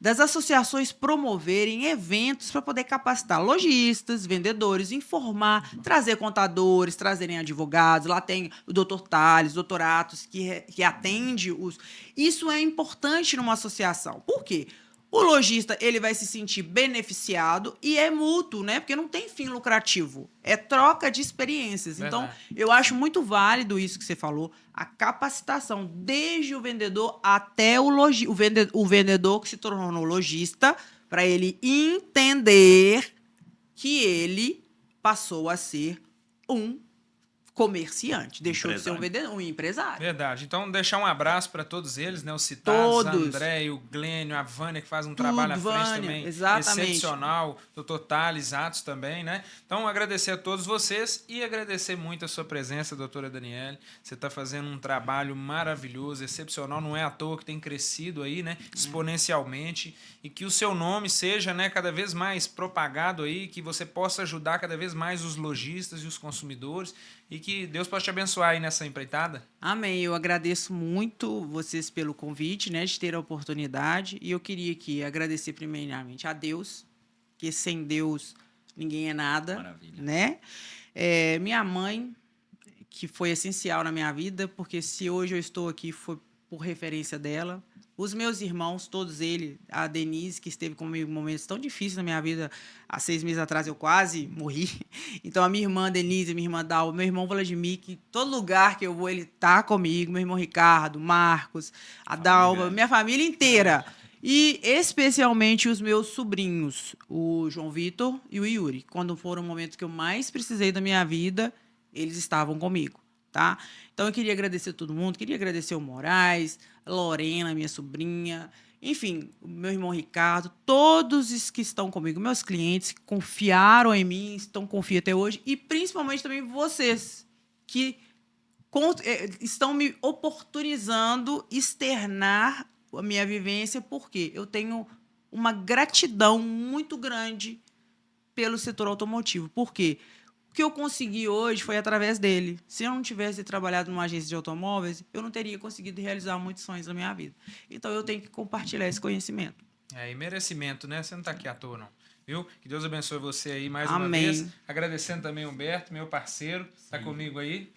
Das associações promoverem eventos para poder capacitar lojistas, vendedores, informar, trazer contadores, trazerem advogados. Lá tem o doutor Tales, o doutor Atos, que atende os... Isso é importante numa associação. Por quê? O lojista, ele vai se sentir beneficiado e é mútuo, né? Porque não tem fim lucrativo. É troca de experiências. Verdade. Então, eu acho muito válido isso que você falou, a capacitação, desde o vendedor até o vendedor que se tornou lojista, para ele entender que ele passou a ser um comerciante, deixou de ser um vendedor, um empresário. Verdade. Então, deixar um abraço para todos eles, né? Os citados, Todos. a André, o Glênio, a Vânia, que faz um trabalho à frente Vânia, também exatamente. excepcional, o doutor Thales, Atos também, né? Então, agradecer a todos vocês e agradecer muito a sua presença, doutora Daniele. Você está fazendo um trabalho maravilhoso, excepcional, não é à toa que tem crescido aí, né? Exponencialmente, e que o seu nome seja, né, cada vez mais propagado aí, que você possa ajudar cada vez mais os lojistas e os consumidores, e que Deus possa te abençoar aí nessa empreitada. Amém. Eu agradeço muito vocês pelo convite, né, de ter a oportunidade. E eu queria aqui agradecer primeiramente a Deus, que sem Deus ninguém é nada. Maravilha. Né? Minha mãe, que foi essencial na minha vida, porque se hoje eu estou aqui foi por referência dela. Os meus irmãos, todos eles, a Denise, que esteve comigo em momentos tão difíceis na minha vida, há 6 meses atrás eu quase morri. Então, a minha irmã Denise, minha irmã Dal, meu irmão Vladimir, que todo lugar que eu vou, ele tá comigo, meu irmão Ricardo, Marcos, a Dalva, minha família inteira. E, especialmente, os meus sobrinhos, o João Vitor e o Yuri. Quando foram momentos que eu mais precisei da minha vida, eles estavam comigo. Tá? Então, eu queria agradecer a todo mundo, queria agradecer o Moraes, a Lorena, minha sobrinha, enfim, o meu irmão Ricardo, todos os que estão comigo, meus clientes que confiaram em mim, confiam até hoje, e principalmente também vocês, que estão me oportunizando externar a minha vivência, porque eu tenho uma gratidão muito grande pelo setor automotivo. Por quê? O que eu consegui hoje foi através dele. Se eu não tivesse trabalhado numa agência de automóveis, eu não teria conseguido realizar muitos sonhos da minha vida. Então, eu tenho que compartilhar esse conhecimento. E merecimento, né? Você não está aqui à toa, não. Viu? Que Deus abençoe você aí mais Amém. uma vez. Agradecendo também o Humberto, meu parceiro, está comigo aí.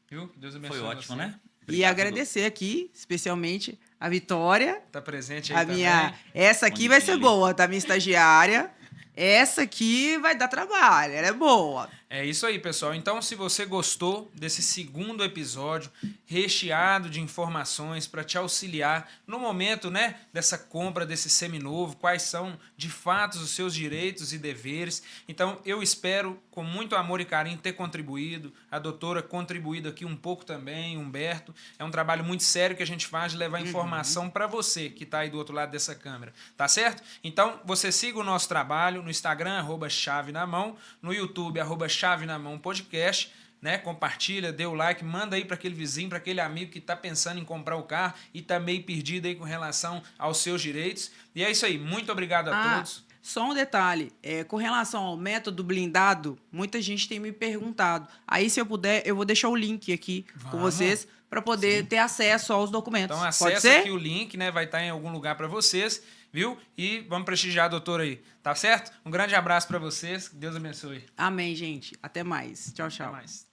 Viu? Que Deus abençoe você. Foi ótimo, né? E agradecer aqui, especialmente, a Vitória. Está presente aí também. Essa aqui vai ser boa, tá? Minha estagiária. Essa aqui vai dar trabalho, ela é boa. É isso aí, pessoal. Então, se você gostou desse segundo episódio, recheado de informações para te auxiliar no momento, né, dessa compra desse seminovo, quais são, de fato, os seus direitos e deveres. Então, eu espero, com muito amor e carinho, ter contribuído. A doutora contribuído aqui um pouco também, Humberto. É um trabalho muito sério que a gente faz de levar informação para você que está aí do outro lado dessa câmera. Tá certo? Então, você siga o nosso trabalho no Instagram, @chavenamão, no YouTube, @Chave na Mão Podcast. né? Compartilha, dê o like, manda aí para aquele vizinho, para aquele amigo que está pensando em comprar o carro e está meio perdido aí com relação aos seus direitos. E é isso aí. Muito obrigado a todos. Só um detalhe, com relação ao método blindado, muita gente tem me perguntado. Aí, se eu puder, eu vou deixar o link aqui com vocês para poder ter acesso aos documentos. Então, acessa aqui o link, né? Vai estar em algum lugar para vocês, viu? E vamos prestigiar a doutora aí, tá certo? Um grande abraço para vocês, que Deus abençoe. Amém, gente. Até mais. Tchau, tchau. Até mais.